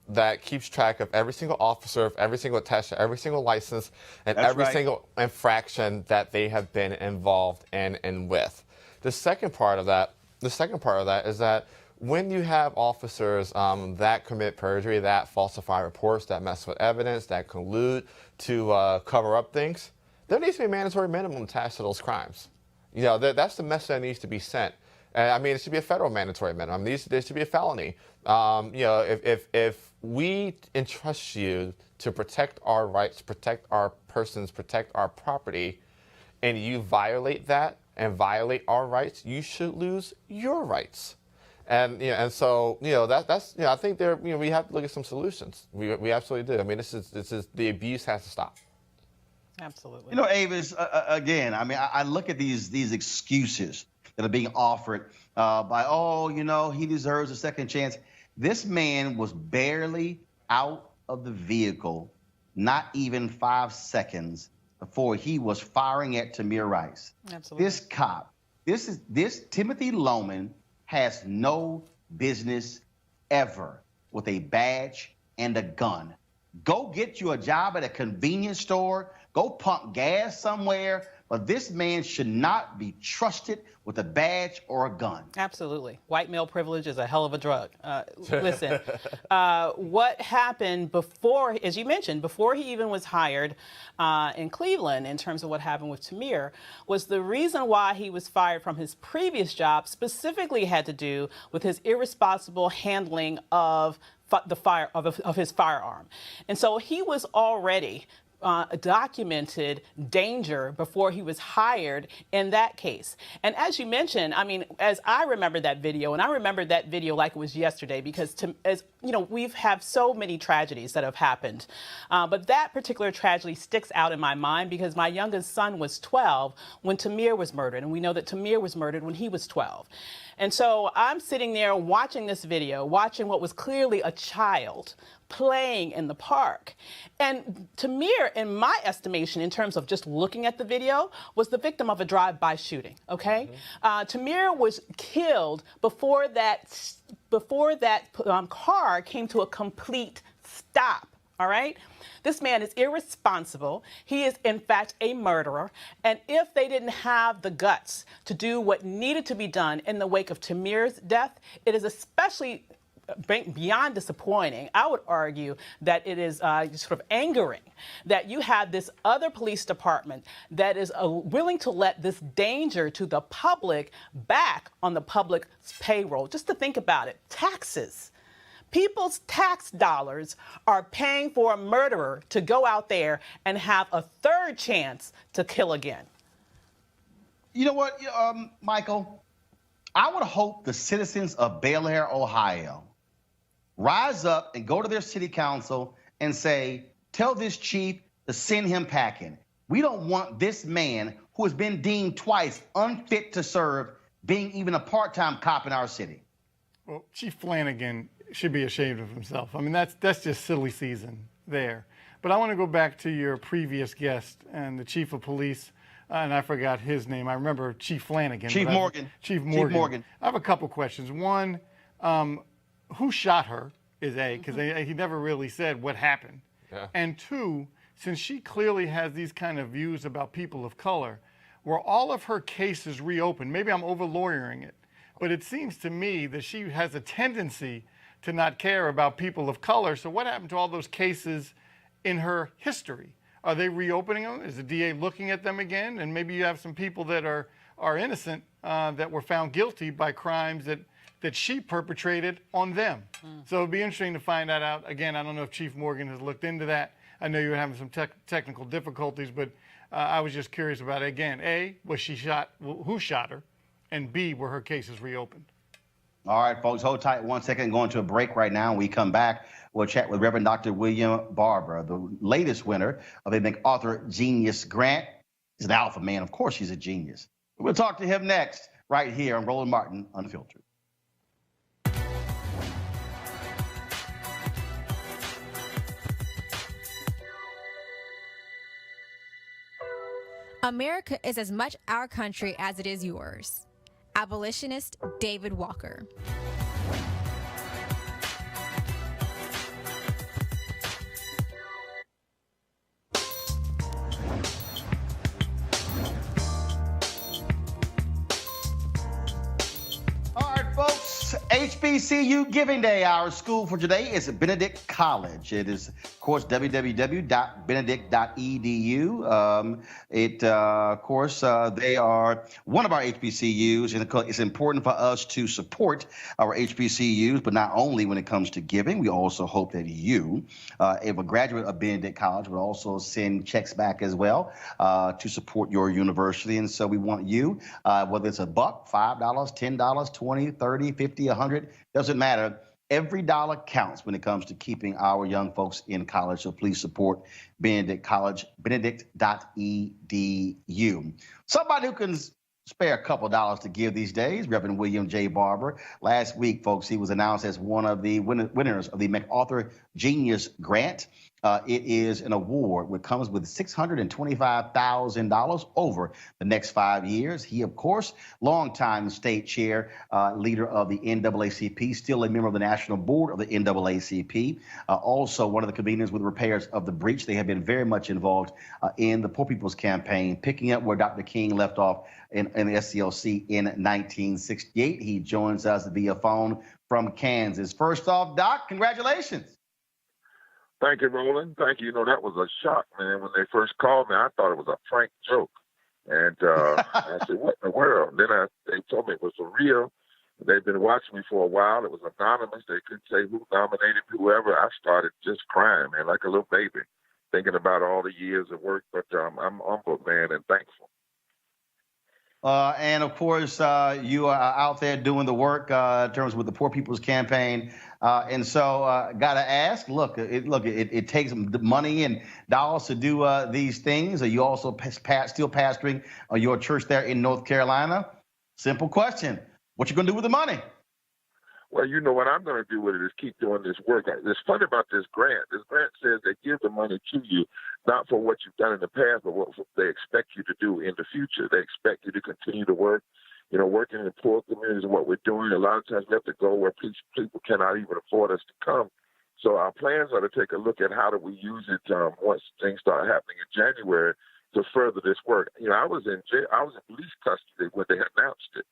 that keeps track of every single officer, of every single test, every single license, and That's every right. single infraction that they have been involved in and with. The second part of that is that when you have officers that commit perjury, that falsify reports, that mess with evidence, that collude to cover up things, there needs to be a mandatory minimum attached to those crimes. That's the message that needs to be sent. I mean, it should be a federal mandatory minimum. There should be a felony. If we entrust you to protect our rights, protect our persons, protect our property, and you violate that and violate our rights, you should lose your rights. And so I think we have to look at some solutions. We absolutely do. I mean, this is the abuse has to stop. Absolutely. Avis, again, I mean, I look at these excuses that are being offered by, he deserves a second chance. This man was barely out of the vehicle, not even 5 seconds before he was firing at Tamir Rice. Absolutely. This cop, this Timothy Loman has no business ever with a badge and a gun. Go get you a job at a convenience store. Go pump gas somewhere. But this man should not be trusted with a badge or a gun. Absolutely. White male privilege is a hell of a drug. Listen, what happened before, as you mentioned, before he even was hired in Cleveland, in terms of what happened with Tamir, was the reason why he was fired from his previous job specifically had to do with his irresponsible handling of his firearm. And so he was already documented danger before he was hired in that case. And as you mentioned, I mean, as I remember that video, and I remember that video like it was yesterday, because we've had so many tragedies that have happened. But that particular tragedy sticks out in my mind because my youngest son was 12 when Tamir was murdered. And we know that Tamir was murdered when he was 12. And so I'm sitting there watching this video, watching what was clearly a child playing in the park. And Tamir, in my estimation, in terms of just looking at the video, was the victim of a drive-by shooting, okay? Tamir was killed before that car came to a complete stop, all right? This man is irresponsible. He is, in fact, a murderer. And if they didn't have the guts to do what needed to be done in the wake of Tamir's death, it is especially beyond disappointing. I would argue that it is sort of angering that you have this other police department that is willing to let this danger to the public back on the public's payroll. Just to think about it, taxes. People's tax dollars are paying for a murderer to go out there and have a third chance to kill again. You know what, Michael? I would hope the citizens of Bel Air, Ohio, rise up and go to their city council and say, tell this chief to send him packing. We don't want this man who has been deemed twice unfit to serve being even a part-time cop in our city. Well, Chief Flanagan should be ashamed of himself. I mean, that's just silly season there. But I want to go back to your previous guest and the chief of police, and I forgot his name. I remember Chief Flanagan. Chief Morgan. Chief Morgan. I have a couple questions. One, who shot her is A, because he never really said what happened. Yeah. And two, since she clearly has these kind of views about people of color, were all of her cases reopened? Maybe I'm over-lawyering it, but it seems to me that she has a tendency to not care about people of color. So what happened to all those cases in her history? Are they reopening them? Is the DA looking at them again? And maybe you have some people that are innocent that were found guilty by crimes that she perpetrated on them. So it'd be interesting to find that out. Again, I don't know if Chief Morgan has looked into that. I know you were having some technical difficulties, but I was just curious about it. Again, A, was she shot? Who shot her? And B, were her cases reopened? All right, folks, hold tight 1 second. Going to a break right now. When we come back, we'll chat with Reverend Dr. William Barber, the latest winner of a MacArthur Genius Grant. He's an alpha man. Of course, he's a genius. We'll talk to him next, right here on Roland Martin Unfiltered. America is as much our country as it is yours. Abolitionist David Walker. All right, folks, HBCU Giving Day. Our school for today is Benedict College. It is, of course, www.benedict.edu. Of course, they are one of our HBCUs, and it's important for us to support our HBCUs, but not only when it comes to giving. We also hope that you, if a graduate of Benedict College, would also send checks back as well to support your university. And so we want you, whether it's $1, $5, $10, $20, $30, $50, $100, doesn't matter. Every dollar counts when it comes to keeping our young folks in college. So please support Benedict College, benedict.edu. Somebody who can spare a couple dollars to give these days, Reverend William J. Barber. Last week, folks, he was announced as one of the winners of the MacArthur Genius Grant. It is an award which comes with $625,000 over the next 5 years. He, of course, longtime state chair, leader of the NAACP, still a member of the national board of the NAACP, also one of the conveners with repairs of the breach. They have been very much involved in the Poor People's Campaign, picking up where Dr. King left off in the SCLC in 1968. He joins us via phone from Kansas. First off, Doc, congratulations. Thank you, Roland. Thank you. You know, that was a shock, man. When they first called me, I thought it was a prank joke. And I said, what in the world? Then they told me it was for real. They've been watching me for a while. It was anonymous. They couldn't say who nominated whoever. I started just crying, man, like a little baby, thinking about all the years of work. But I'm humbled, man, and thankful. And, of course, you are out there doing the work in terms with the Poor People's Campaign. And so got to ask, it takes money and dollars to do these things. Are you also still pastoring your church there in North Carolina? Simple question. What you going to do with the money? Well, you know what I'm going to do with it is keep doing this work. It's funny about this grant. This grant says they give the money to you, not for what you've done in the past, but what they expect you to do in the future. They expect you to continue to work. You know, working in poor communities is what we're doing. A lot of times we have to go where people cannot even afford us to come. So our plans are to take a look at how do we use it once things start happening in January to further this work. You know, I was in police custody when they announced it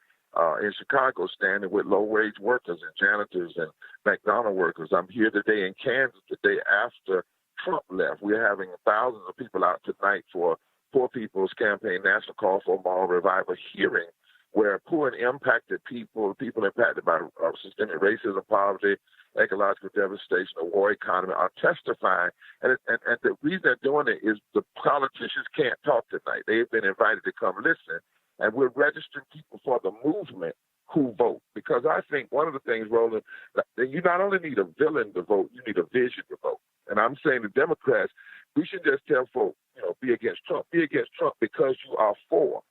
in Chicago, standing with low-wage workers and janitors and McDonald's workers. I'm here today in Kansas the day after Trump left. We're having thousands of people out tonight for Poor People's Campaign National Call for Moral Revival hearing, where poor and impacted people impacted by systemic racism, poverty, ecological devastation, a war economy, are testifying. And the reason they're doing it is the politicians can't talk tonight. They've been invited to come listen. And we're registering people for the movement who vote. Because I think one of the things, Roland, that you not only need a villain to vote, you need a vision to vote. And I'm saying the Democrats, we should just tell folks, be against Trump. Be against Trump because you are for.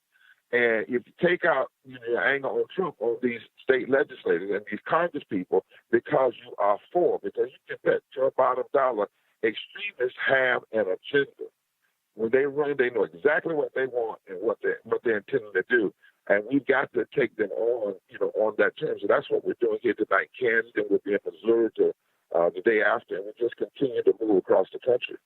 And if you take out your anger on Trump, on these state legislators and these Congress people, because you are for, because you can bet your bottom dollar, extremists have an agenda. When they run, they know exactly what they want and what they're intending to do. And we've got to take them on, on that term. So that's what we're doing here tonight. Kansas, then we'll be in Missouri the day after, and we just continue to move across the country.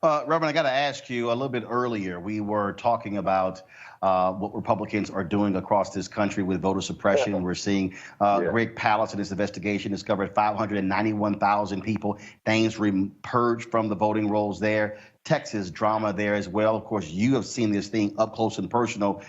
Reverend, I got to ask you, a little bit earlier, we were talking about what Republicans are doing across this country with voter suppression. Yeah. We're seeing Greg Palast in this investigation discovered 591,000 people, names purged from the voting rolls there. Texas drama there as well. Of course, you have seen this thing up close and personal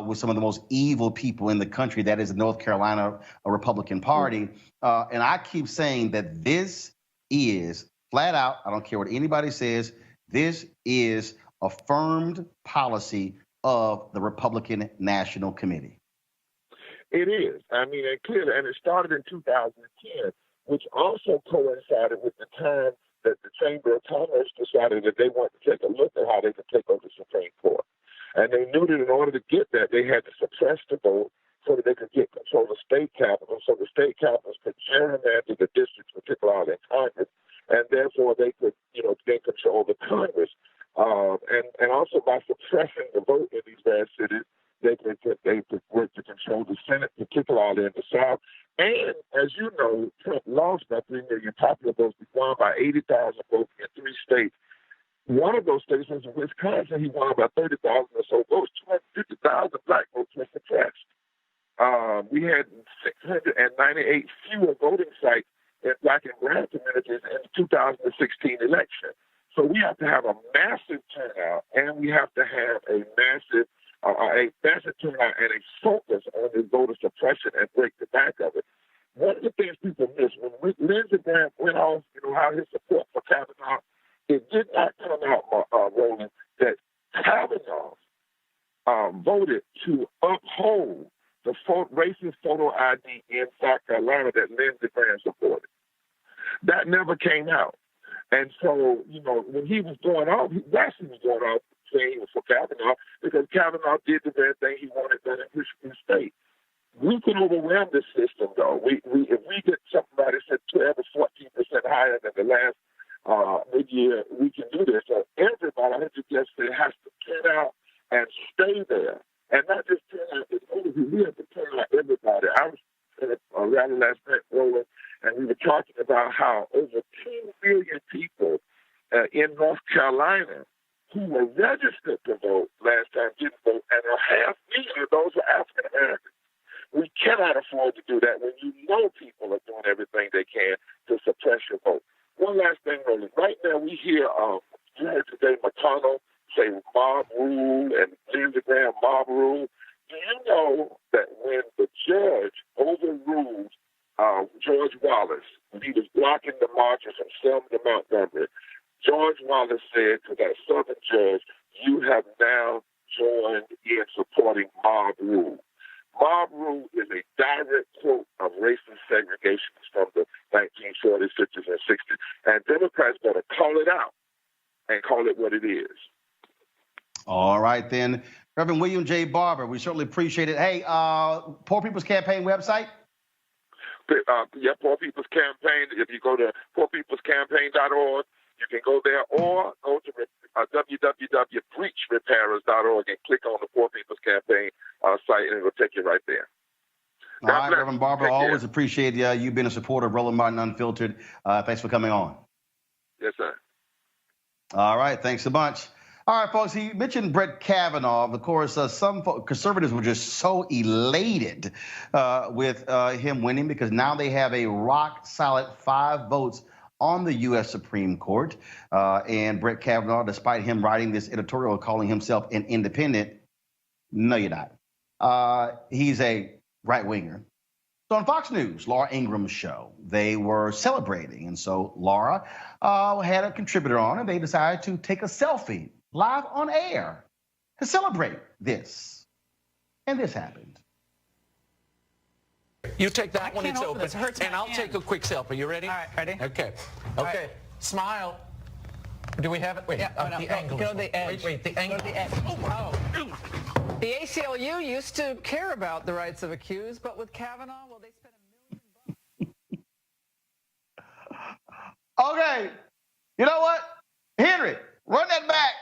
with some of the most evil people in the country. That is the North Carolina Republican Party. And I keep saying that this is flat out, I don't care what anybody says, this is affirmed policy of the Republican National Committee. It is. I mean, and clearly, and it started in 2010, which also coincided with the time that the Chamber of Commerce decided that they wanted to take a look at how they could take over the Supreme Court. And they knew that in order to get that, they had to suppress the vote so that they could get control of state capitals, so the state capitals could gerrymander the districts, particularly in Congress, and therefore they could, gain control of the Congress. And also by suppressing the vote in these vast cities, they could work to control the Senate, particularly in the South. And as you know, Trump lost by 3 million popular votes. He won by 80,000 votes in 3 states. One of those states was in Wisconsin. He won by 30,000 or so votes. 250,000 black votes were suppressed. We had 698 fewer voting sites in black and brown communities in the 2016 election. So we have to have a massive turnout, and we have to have a massive turnout and a focus on this voter suppression and break the back of it. One of the things people miss, when Lindsey Graham went off, how his support for Kavanaugh, it did not come out, Roland, that Kavanaugh voted to uphold the racist photo ID in South Carolina that Lindsey Graham supported. That never came out. And so, when he was going off, he was going off saying he was for Kavanaugh because Kavanaugh did the very thing he wanted done in Michigan State. We can overwhelm this system, though. If we get somebody said 12 or 14% higher than the last mid-year, we can do this. So everybody, I think you just say, has to turn out and stay there. And not just turn out the voters, we have to turn out everybody. I was at a rally last night, Roland, and we were talking about how over 2 million people in North Carolina who were registered to vote last time didn't vote, and 500,000 of those were African Americans. We cannot afford to do that when you know people are doing everything they can to suppress your vote. One last thing, Roland. Right now we hear, you heard today McConnell say mob rule and Lindsey Graham mob rule. Do you know that when the judge overruled George Wallace, when he was blocking the marches from Selma to Montgomery, George Wallace said to that Southern judge, you have now joined in supporting mob rule. Mob rule is a direct quote of racist segregation from the 1940s, 50s, and 60s. And Democrats better call it out and call it what it is. All right, then. Reverend William J. Barber, we certainly appreciate it. Hey, Poor People's Campaign website? Yeah, Poor People's Campaign. If you go to poorpeoplescampaign.org, you can go there, or go to www.breachrepairers.org and click on the Poor People's Campaign site, and it will take you right there. All right, Reverend Barber, always appreciate you being a supporter of Roland Martin Unfiltered. Thanks for coming on. Yes, sir. All right, thanks a bunch. All right, folks, he mentioned Brett Kavanaugh. Of course, some conservatives were just so elated with him winning because now they have a rock-solid 5 votes on the U.S. Supreme Court. And Brett Kavanaugh, despite him writing this editorial calling himself an independent, no, you're not. He's a right-winger. So on Fox News, Laura Ingram's show, they were celebrating. And so Laura had a contributor on, and they decided to take a selfie live on air to celebrate this. And this happened. You take that when it's open, and I'll take a quick selfie. You ready? All right, ready? Okay. Okay. Right. Smile. Do we have it? Wait, yeah, the angle. Go to the edge. Wait, the angle. Go to the edge. Oh. The ACLU used to care about the rights of accused, but with Kavanaugh, well, they spent $1 million. Okay. You know what? Henry, run that back.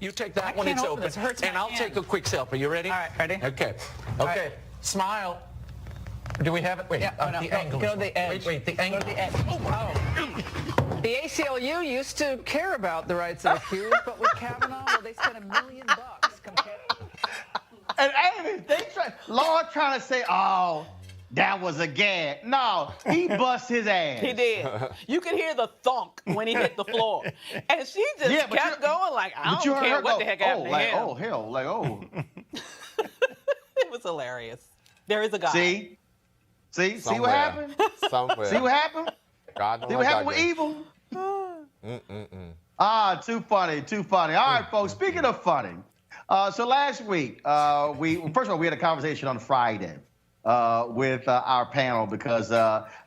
You take that when it's open, and I'll take a quick selfie. You ready? All right, ready? Okay. Okay. Right. Smile. Do we have it? Wait, the angle. Go to the edge. Wait, the angle. Go to the edge. Oh. The ACLU used to care about the rights of accused, but with Kavanaugh, well, they spent $1 million compared. And Amy, Laura trying to say, oh, that was a gag. No, he bust his ass. He did. You could hear the thunk when he hit the floor. And she just kept going like, I don't care what the heck happened to him. Oh, hell, like, oh. It was hilarious. There is a guy. See what happened? Somewhere. See what happened? God, see what happened with evil? Too funny. All right, folks, speaking of funny, so last week, first of all, we had a conversation on Friday with our panel because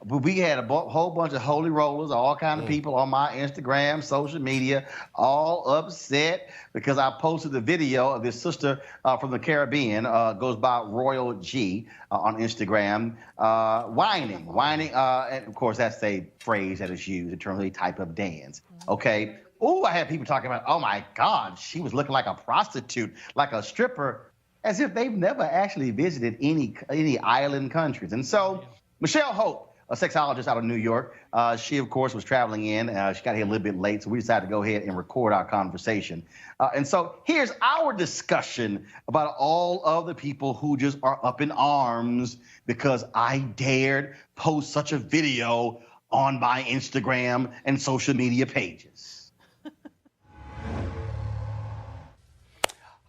we had a whole bunch of holy rollers, all kind of people on my Instagram, social media, all upset because I posted the video of this sister from the Caribbean, goes by Royal G on Instagram, whining. And of course, that's a phrase that is used in terms of a type of dance. Okay. Oh, I had people talking about, oh my God, she was looking like a prostitute, like a stripper, as if they've never actually visited any island countries. And so Michelle Hope, a sexologist out of New York, she, of course, was traveling in. She got here a little bit late, so we decided to go ahead and record our conversation. And so here's our discussion about all of the people who just are up in arms because I dared post such a video on my Instagram and social media pages.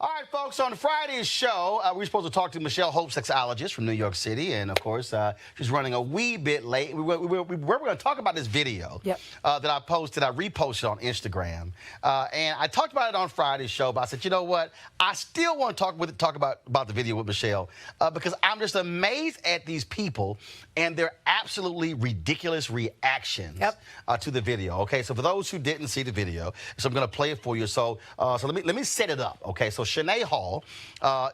All right, folks, on Friday's show, we were supposed to talk to Michelle Hope, sexologist from New York City, and, of course, she's running a wee bit late. We were going to talk about this video that I reposted on Instagram, and I talked about it on Friday's show, but I said, you know what? I still want to talk about the video with Michelle because I'm just amazed at these people and their absolutely ridiculous reactions to the video, okay? So for those who didn't see the video, so I'm going to play it for you. So let me set it up, okay? So Shanae Hall,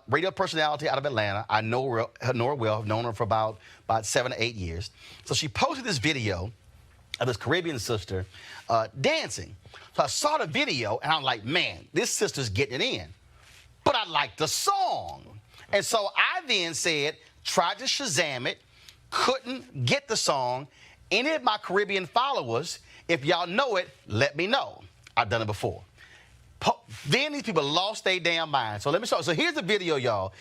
radio personality out of Atlanta. I know her well. I've known her for about 7 to 8 years. So she posted this video of this Caribbean sister dancing. So I saw the video, and I'm like, man, this sister's getting it in. But I like the song. And so I then said, tried to Shazam it, couldn't get the song. Any of my Caribbean followers, if y'all know it, let me know. I've done it before. Then these people lost their damn mind. So let me show. So here's the video, y'all.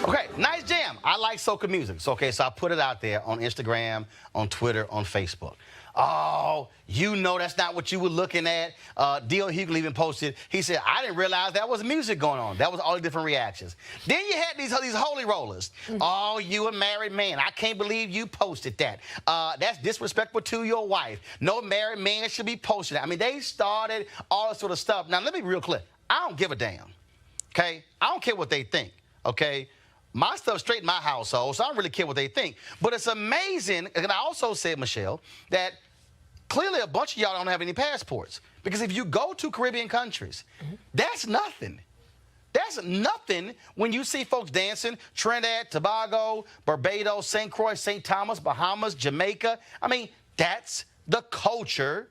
Okay, nice jam. I like soca music. So, okay, so I put it out there on Instagram, on Twitter, on Facebook. Oh, you know that's not what you were looking at. D.L. Hughley even posted, he said, I didn't realize that was music going on. That was all the different reactions. Then you had these holy rollers. Oh, you a married man. I can't believe you posted that. That's disrespectful to your wife. No married man should be posting that. I mean, they started all this sort of stuff. Now, let me be real clear. I don't give a damn, okay? I don't care what they think, okay? My stuff's straight in my household, so I don't really care what they think. But it's amazing, and I also said, Michelle, that clearly a bunch of y'all don't have any passports. Because if you go to Caribbean countries, that's nothing. That's nothing when you see folks dancing, Trinidad, Tobago, Barbados, St. Croix, St. Thomas, Bahamas, Jamaica. I mean, that's the culture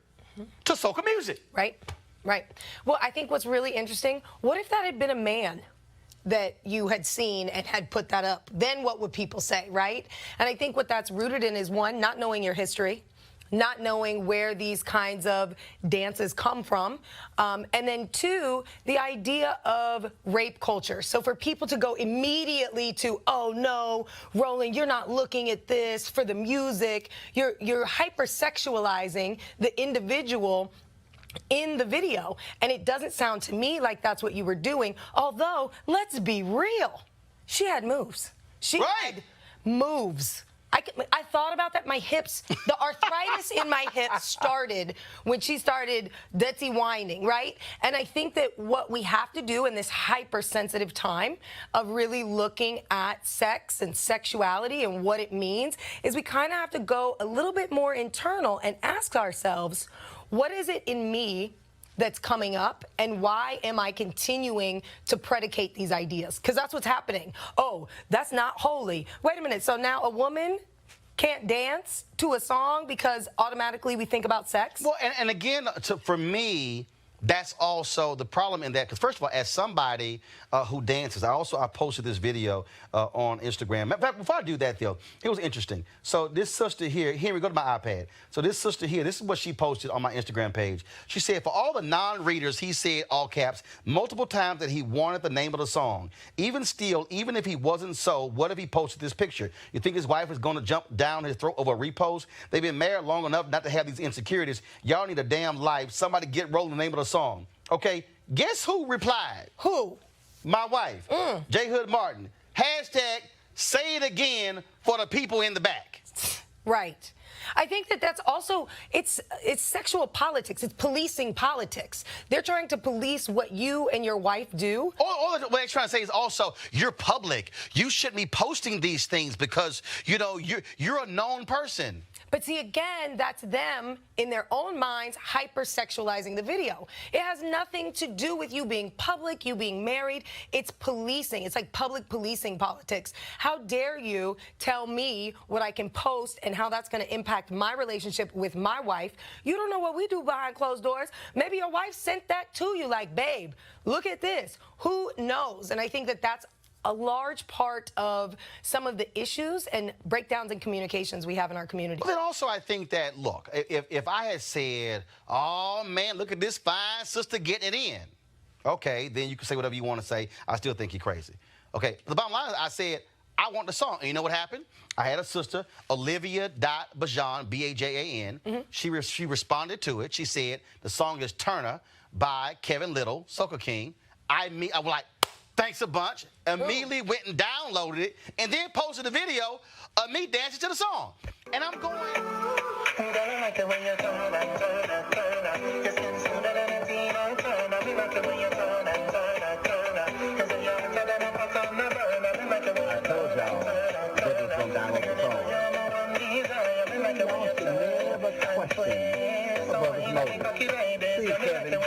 to soca music. Right, right. Well, I think what's really interesting, what if that had been a man that you had seen and had put that up? Then what would people say, right? And I think what that's rooted in is, one, not knowing your history, not knowing where these kinds of dances come from, and then two, the idea of rape culture. So for people to go immediately to, oh no, Roland, you're not looking at this for the music, you're hypersexualizing the individual in the video, and it doesn't sound to me like that's what you were doing. Although, let's be real, she had moves. She had moves. I thought about that. My hips, the arthritis in my hips started when she started dirty whining, right? And I think that what we have to do in this hypersensitive time of really looking at sex and sexuality and what it means is we kind of have to go a little bit more internal and ask ourselves, what is it in me that's coming up, and why am I continuing to predicate these ideas? Because that's what's happening. Oh, that's not holy. Wait a minute, so now a woman can't dance to a song because automatically we think about sex? Well, and again, for me, that's also the problem in that, because first of all, as somebody who dances, I posted this video on Instagram. In fact, before I do that, though, it was interesting. So this sister here, we go to my iPad. So this sister here, this is what she posted on my Instagram page. She said, for all the non-readers, he said, all caps, multiple times that he wanted the name of the song. Even still, even if he wasn't so, what if he posted this picture? You think his wife is going to jump down his throat over a repost? They've been married long enough not to have these insecurities. Y'all need a damn life. Somebody get Roland the name of the song. Okay, guess who replied? Who? My wife, J. Hood Martin. Hashtag say it again for the people in the back. Right. I think that that's also, it's sexual politics. It's policing politics. They're trying to police what you and your wife do. Or what they're trying to say is also, you're public. You shouldn't be posting these things because, you know, you're a known person. But see, again, that's them in their own minds hypersexualizing the video. It has nothing to do with you being public, you being married. It's policing. It's like public policing politics. How dare you tell me what I can post and how that's going to impact my relationship with my wife? You don't know what we do behind closed doors. Maybe your wife sent that to you like, babe, look at this. Who knows? And I think that that's a large part of some of the issues and breakdowns in communications we have in our community. But then also I think that, look, if I had said, oh, man, look at this fine sister getting it in, okay, then you can say whatever you want to say. I still think you're crazy. Okay, the bottom line is I said, I want the song. And you know what happened? I had a sister, Olivia.Bajan, B-A-J-A-N. She responded to it. She said, the song is Turner by Kevin Little, Soca King. I was like, thanks a bunch. Immediately went and downloaded it and then posted a video of me dancing to the song. And I'm going. I told y'all that was going to download the song. Question above his motive. See, Kevin.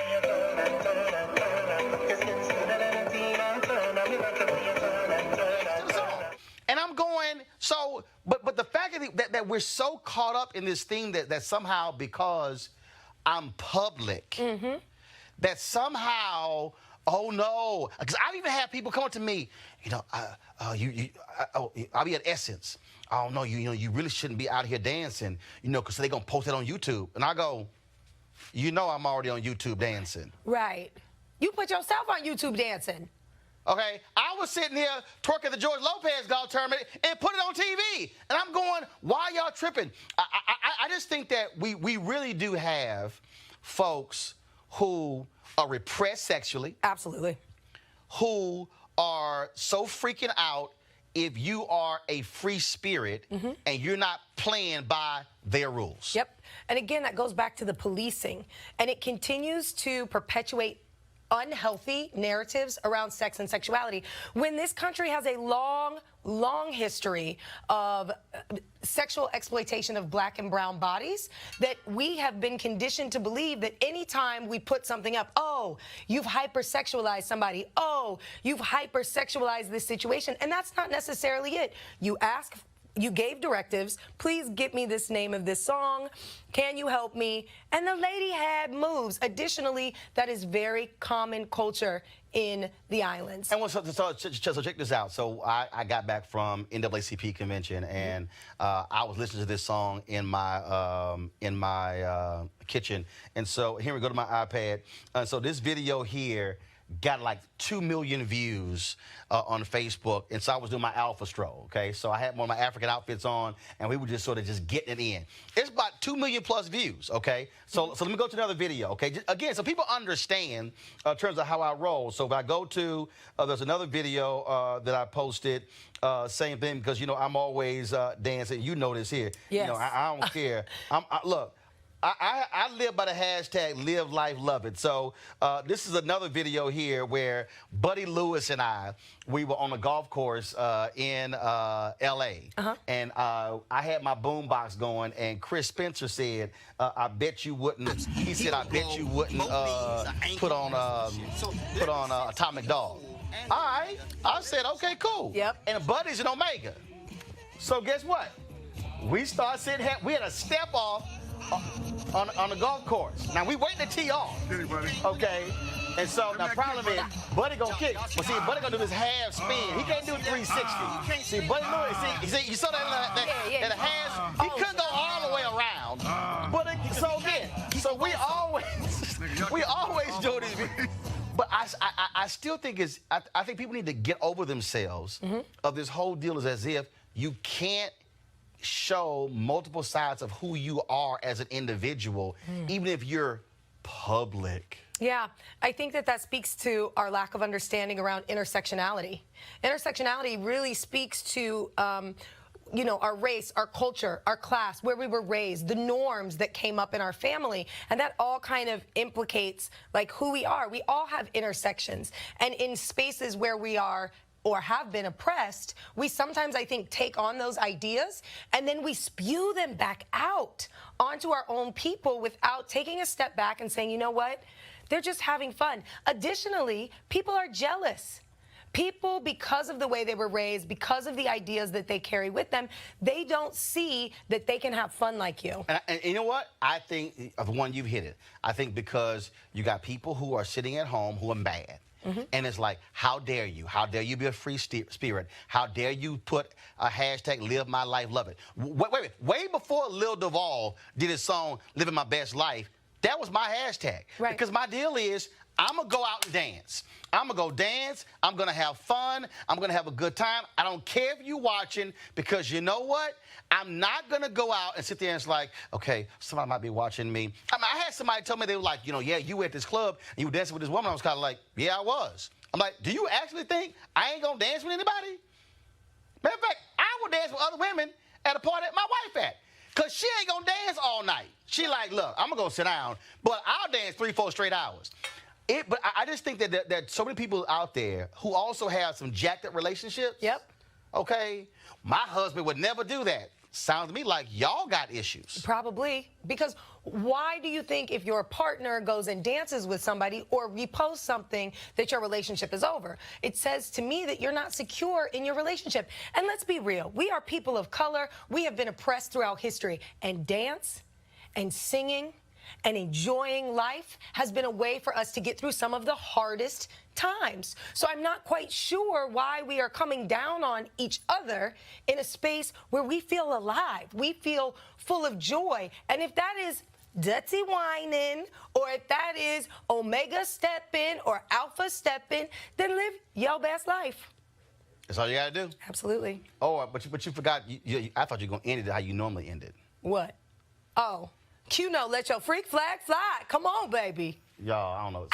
And I'm going, so, but the fact that we're so caught up in this thing that somehow because I'm public, that somehow, oh no, because I've even had people come up to me, you know, I'll be at Essence. Oh no, you really shouldn't be out here dancing, you know, because they're going to post it on YouTube. And I go, you know I'm already on YouTube dancing. Right. You put yourself on YouTube dancing. Okay, I was sitting here twerking the George Lopez golf tournament and put it on TV, and I'm going, why y'all tripping? I just think that we really do have folks who are repressed sexually. Absolutely. Who are so freaking out if you are a free spirit and you're not playing by their rules. Yep. And again, that goes back to the policing, and it continues to perpetuate unhealthy narratives around sex and sexuality when this country has a long history of sexual exploitation of black and brown bodies, that we have been conditioned to believe that anytime we put something up, oh, you've hypersexualized somebody, oh, you've hypersexualized this situation, and that's not necessarily it. You gave directives, please get me this name of this song, can you help me? And the lady had moves. Additionally, that is very common culture in the islands. And so check this out. So I got back from NAACP convention, and I was listening to this song in my kitchen. And so here we go to my iPad. So this video here got like 2 million views on Facebook, and so I was doing my alpha stroll, okay? So I had one of my African outfits on, and we were just sort of just getting it in. It's about 2 million plus views, okay? So let me go to another video, okay? Again, so people understand in terms of how I roll. So if I go to, there's another video that I posted, same thing, because, you know, I'm always dancing. You know this here. Yes. You know, I don't care. Look, I live by the hashtag live life love it. So this is another video here where Buddy Lewis and we were on a golf course in LA. And I had my boombox going, and Chris Spencer said, I bet you wouldn't, he said, I bet you wouldn't put on Atomic Dog. All right, I said, okay, cool. Yep. And Buddy's an Omega. So guess what? We started sitting, we had a step off on the golf course. Now we waiting to tee off. Okay. And so the problem is Buddy gonna kick. But see, Buddy gonna do this half spin. He can't do 360. See, Buddy Lewis, see, you saw that half, he couldn't go all the way around. But so we always do this. But I still think I think people need to get over themselves of this whole deal is as if you can't show multiple sides of who you are as an individual, even if you're public. Yeah, I think that speaks to our lack of understanding around intersectionality. Intersectionality really speaks to you know, our race, our culture, our class, where we were raised, the norms that came up in our family, and that all kind of implicates like who we are. We all have intersections, and in spaces where we are or have been oppressed, we sometimes, I think, take on those ideas and then we spew them back out onto our own people without taking a step back and saying, you know what, they're just having fun. Additionally, people are jealous. People, because of the way they were raised, because of the ideas that they carry with them, they don't see that they can have fun like you. And you know what? I think, of one, you've hit it. I think because you got people who are sitting at home who are mad. And it's like, how dare you? How dare you be a free spirit? How dare you put a hashtag live my life, love it? Wait. Way before Lil Duval did his song, Living My Best Life, that was my hashtag. Right. Because my deal is, I'm going to go out and dance. I'm going to go dance. I'm going to have fun. I'm going to have a good time. I don't care if you're watching, because you know what? I'm not going to go out and sit there and it's like, okay, somebody might be watching me. I mean, I had somebody tell me, they were like, you know, yeah, you were at this club and you were dancing with this woman. I was kind of like, yeah, I was. I'm like, do you actually think I ain't going to dance with anybody? Matter of fact, I would dance with other women at a party at my wife at. Because she ain't going to dance all night. She like, look, I'm going to go sit down, but I'll dance 3-4 straight hours. But I just think that so many people out there who also have some jacked up relationships. Yep. Okay. My husband would never do that. Sounds to me like y'all got issues. Probably. Because why do you think if your partner goes and dances with somebody or reposts something that your relationship is over? It says to me that you're not secure in your relationship. And let's be real. We are people of color. We have been oppressed throughout history. And dance and singing and enjoying life has been a way for us to get through some of the hardest times. So I'm not quite sure why we are coming down on each other in a space where we feel alive, we feel full of joy. And if that is Dutzy whining, or if that is Omega stepping or Alpha stepping, then live your best life. That's all you got to do? Absolutely. Oh, but you forgot. I thought you were going to end it how you normally end it. What? Oh, Q-No, let your freak flag fly. Come on, baby. Y'all, I don't know.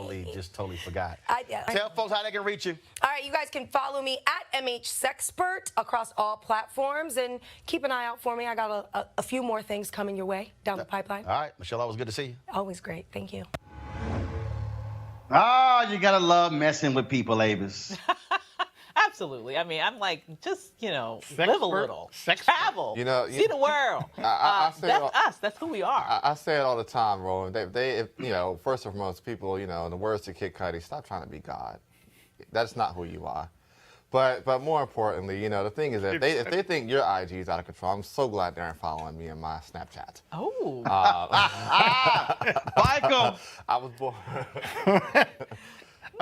She just totally forgot. Yeah, Tell folks how they can reach you. All right, you guys can follow me at MHSexpert across all platforms, and keep an eye out for me. I got a few more things coming your way down the pipeline. All right, Michelle, always good to see you. Always great. Thank you. Oh, you got to love messing with people, Avis. Absolutely. I mean, I'm like, just, live a little. Travel. See the world. That's us. That's who we are. I say it all the time, Roland. First and foremost, people, in the words to Kid Cudi, stop trying to be God. That's not who you are. But more importantly, the thing is that if they think your IG is out of control, I'm so glad they aren't following me in my Snapchat. Oh. Michael. I was born.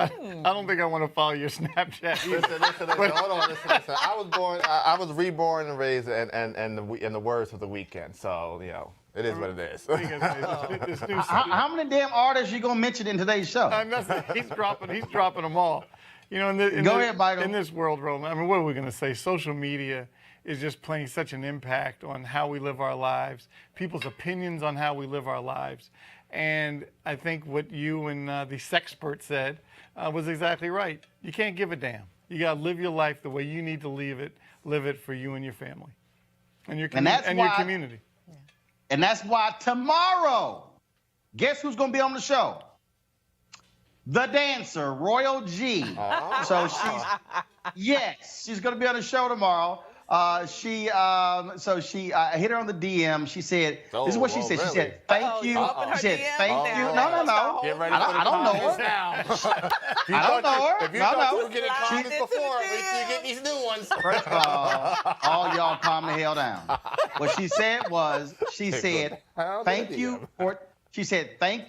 I don't think I want to follow your Snapchat. Listen. Hold on. Listen. I was reborn and raised in the words of the weekend. So, it is what it is. How many damn artists you gonna mention in today's show? He's dropping them all. Go ahead, Michael. In this world, Roland, I mean, what are we gonna say? Social media is just playing such an impact on how we live our lives, people's opinions on how we live our lives. And I think what you and the Sexpert said was exactly right. You can't give a damn. You got to live your life the way you need to live it for you and your family and your community. And that's why tomorrow, guess who's going to be on the show? The dancer, Royal G. Oh. So she's going to be on the show tomorrow. I hit her on the DM. She said, this is what she said. Really? She said, thank you. She said, thank you. No. Get ready I don't know her. I don't know her. If you thought you were getting comments before, wait till you get these new ones. First of all y'all calm the hell down. What she said was, thank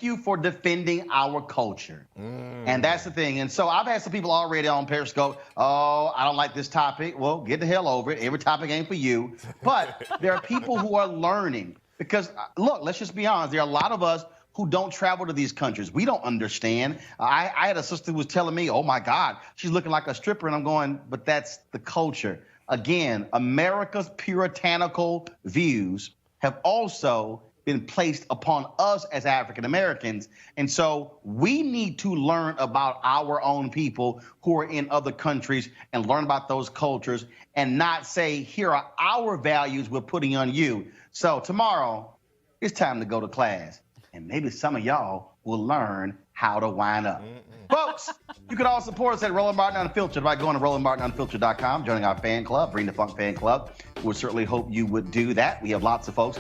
you for defending our culture. And that's the thing. And so I've had some people already on Periscope, I don't like this topic. Well, get the hell over it. Every topic ain't for you. But there are people who are learning. Because, look, let's just be honest. There are a lot of us who don't travel to these countries. We don't understand. I had a sister who was telling me, oh, my God, she's looking like a stripper. And I'm going, but that's the culture. Again, America's puritanical views have also been placed upon us as African Americans. And so we need to learn about our own people who are in other countries and learn about those cultures and not say, here are our values we're putting on you. So tomorrow, it's time to go to class. And maybe some of y'all will learn how to wind up. Folks, you can all support us at Roland Martin Unfiltered by going to RolandMartinUnfiltered.com, joining our fan club, Bring the Funk Fan Club. We certainly hope you would do that. We have lots of folks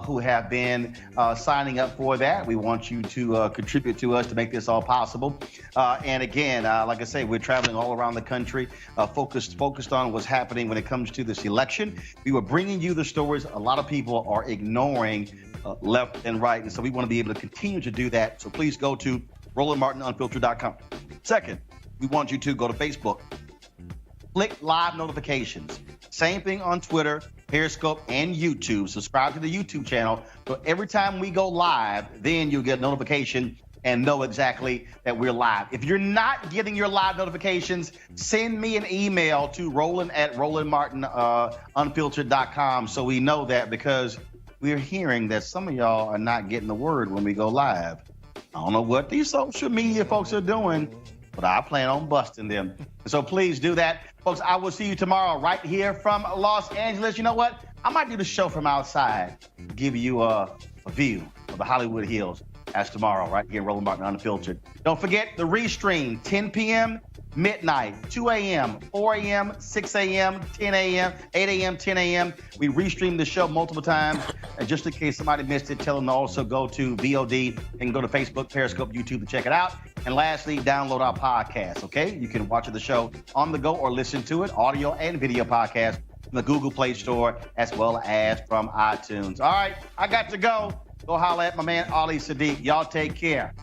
who have been signing up for that. We want you to contribute to us to make this all possible. And again, like I say, we're traveling all around the country, focused on what's happening when it comes to this election. We were bringing you the stories a lot of people are ignoring left and right. And so we want to be able to continue to do that. So please go to RolandMartinUnfiltered.com. Second, we want you to go to Facebook. Click live notifications. Same thing on Twitter, Periscope, and YouTube. Subscribe to the YouTube channel. So every time we go live, then you'll get a notification and know exactly that we're live. If you're not getting your live notifications, send me an email to Roland@RolandMartinUnfiltered.com so we know that, because we're hearing that some of y'all are not getting the word when we go live. I don't know what these social media folks are doing, but I plan on busting them. So please do that. Folks, I will see you tomorrow right here from Los Angeles. You know what? I might do the show from outside, give you a view of the Hollywood Hills. That's tomorrow right here, Roland Martin Unfiltered. Don't forget the restream, 10 p.m., midnight, 2 a.m., 4 a.m., 6 a.m., 10 a.m., 8 a.m., 10 a.m. We restream the show multiple times. And just in case somebody missed it, tell them to also go to VOD and go to Facebook, Periscope, YouTube to check it out. And lastly, download our podcast, okay? You can watch the show on the go or listen to it, audio and video podcast, from the Google Play Store as well as from iTunes. All right, I got to go. Go holler at my man, Ali Sadiq. Y'all take care.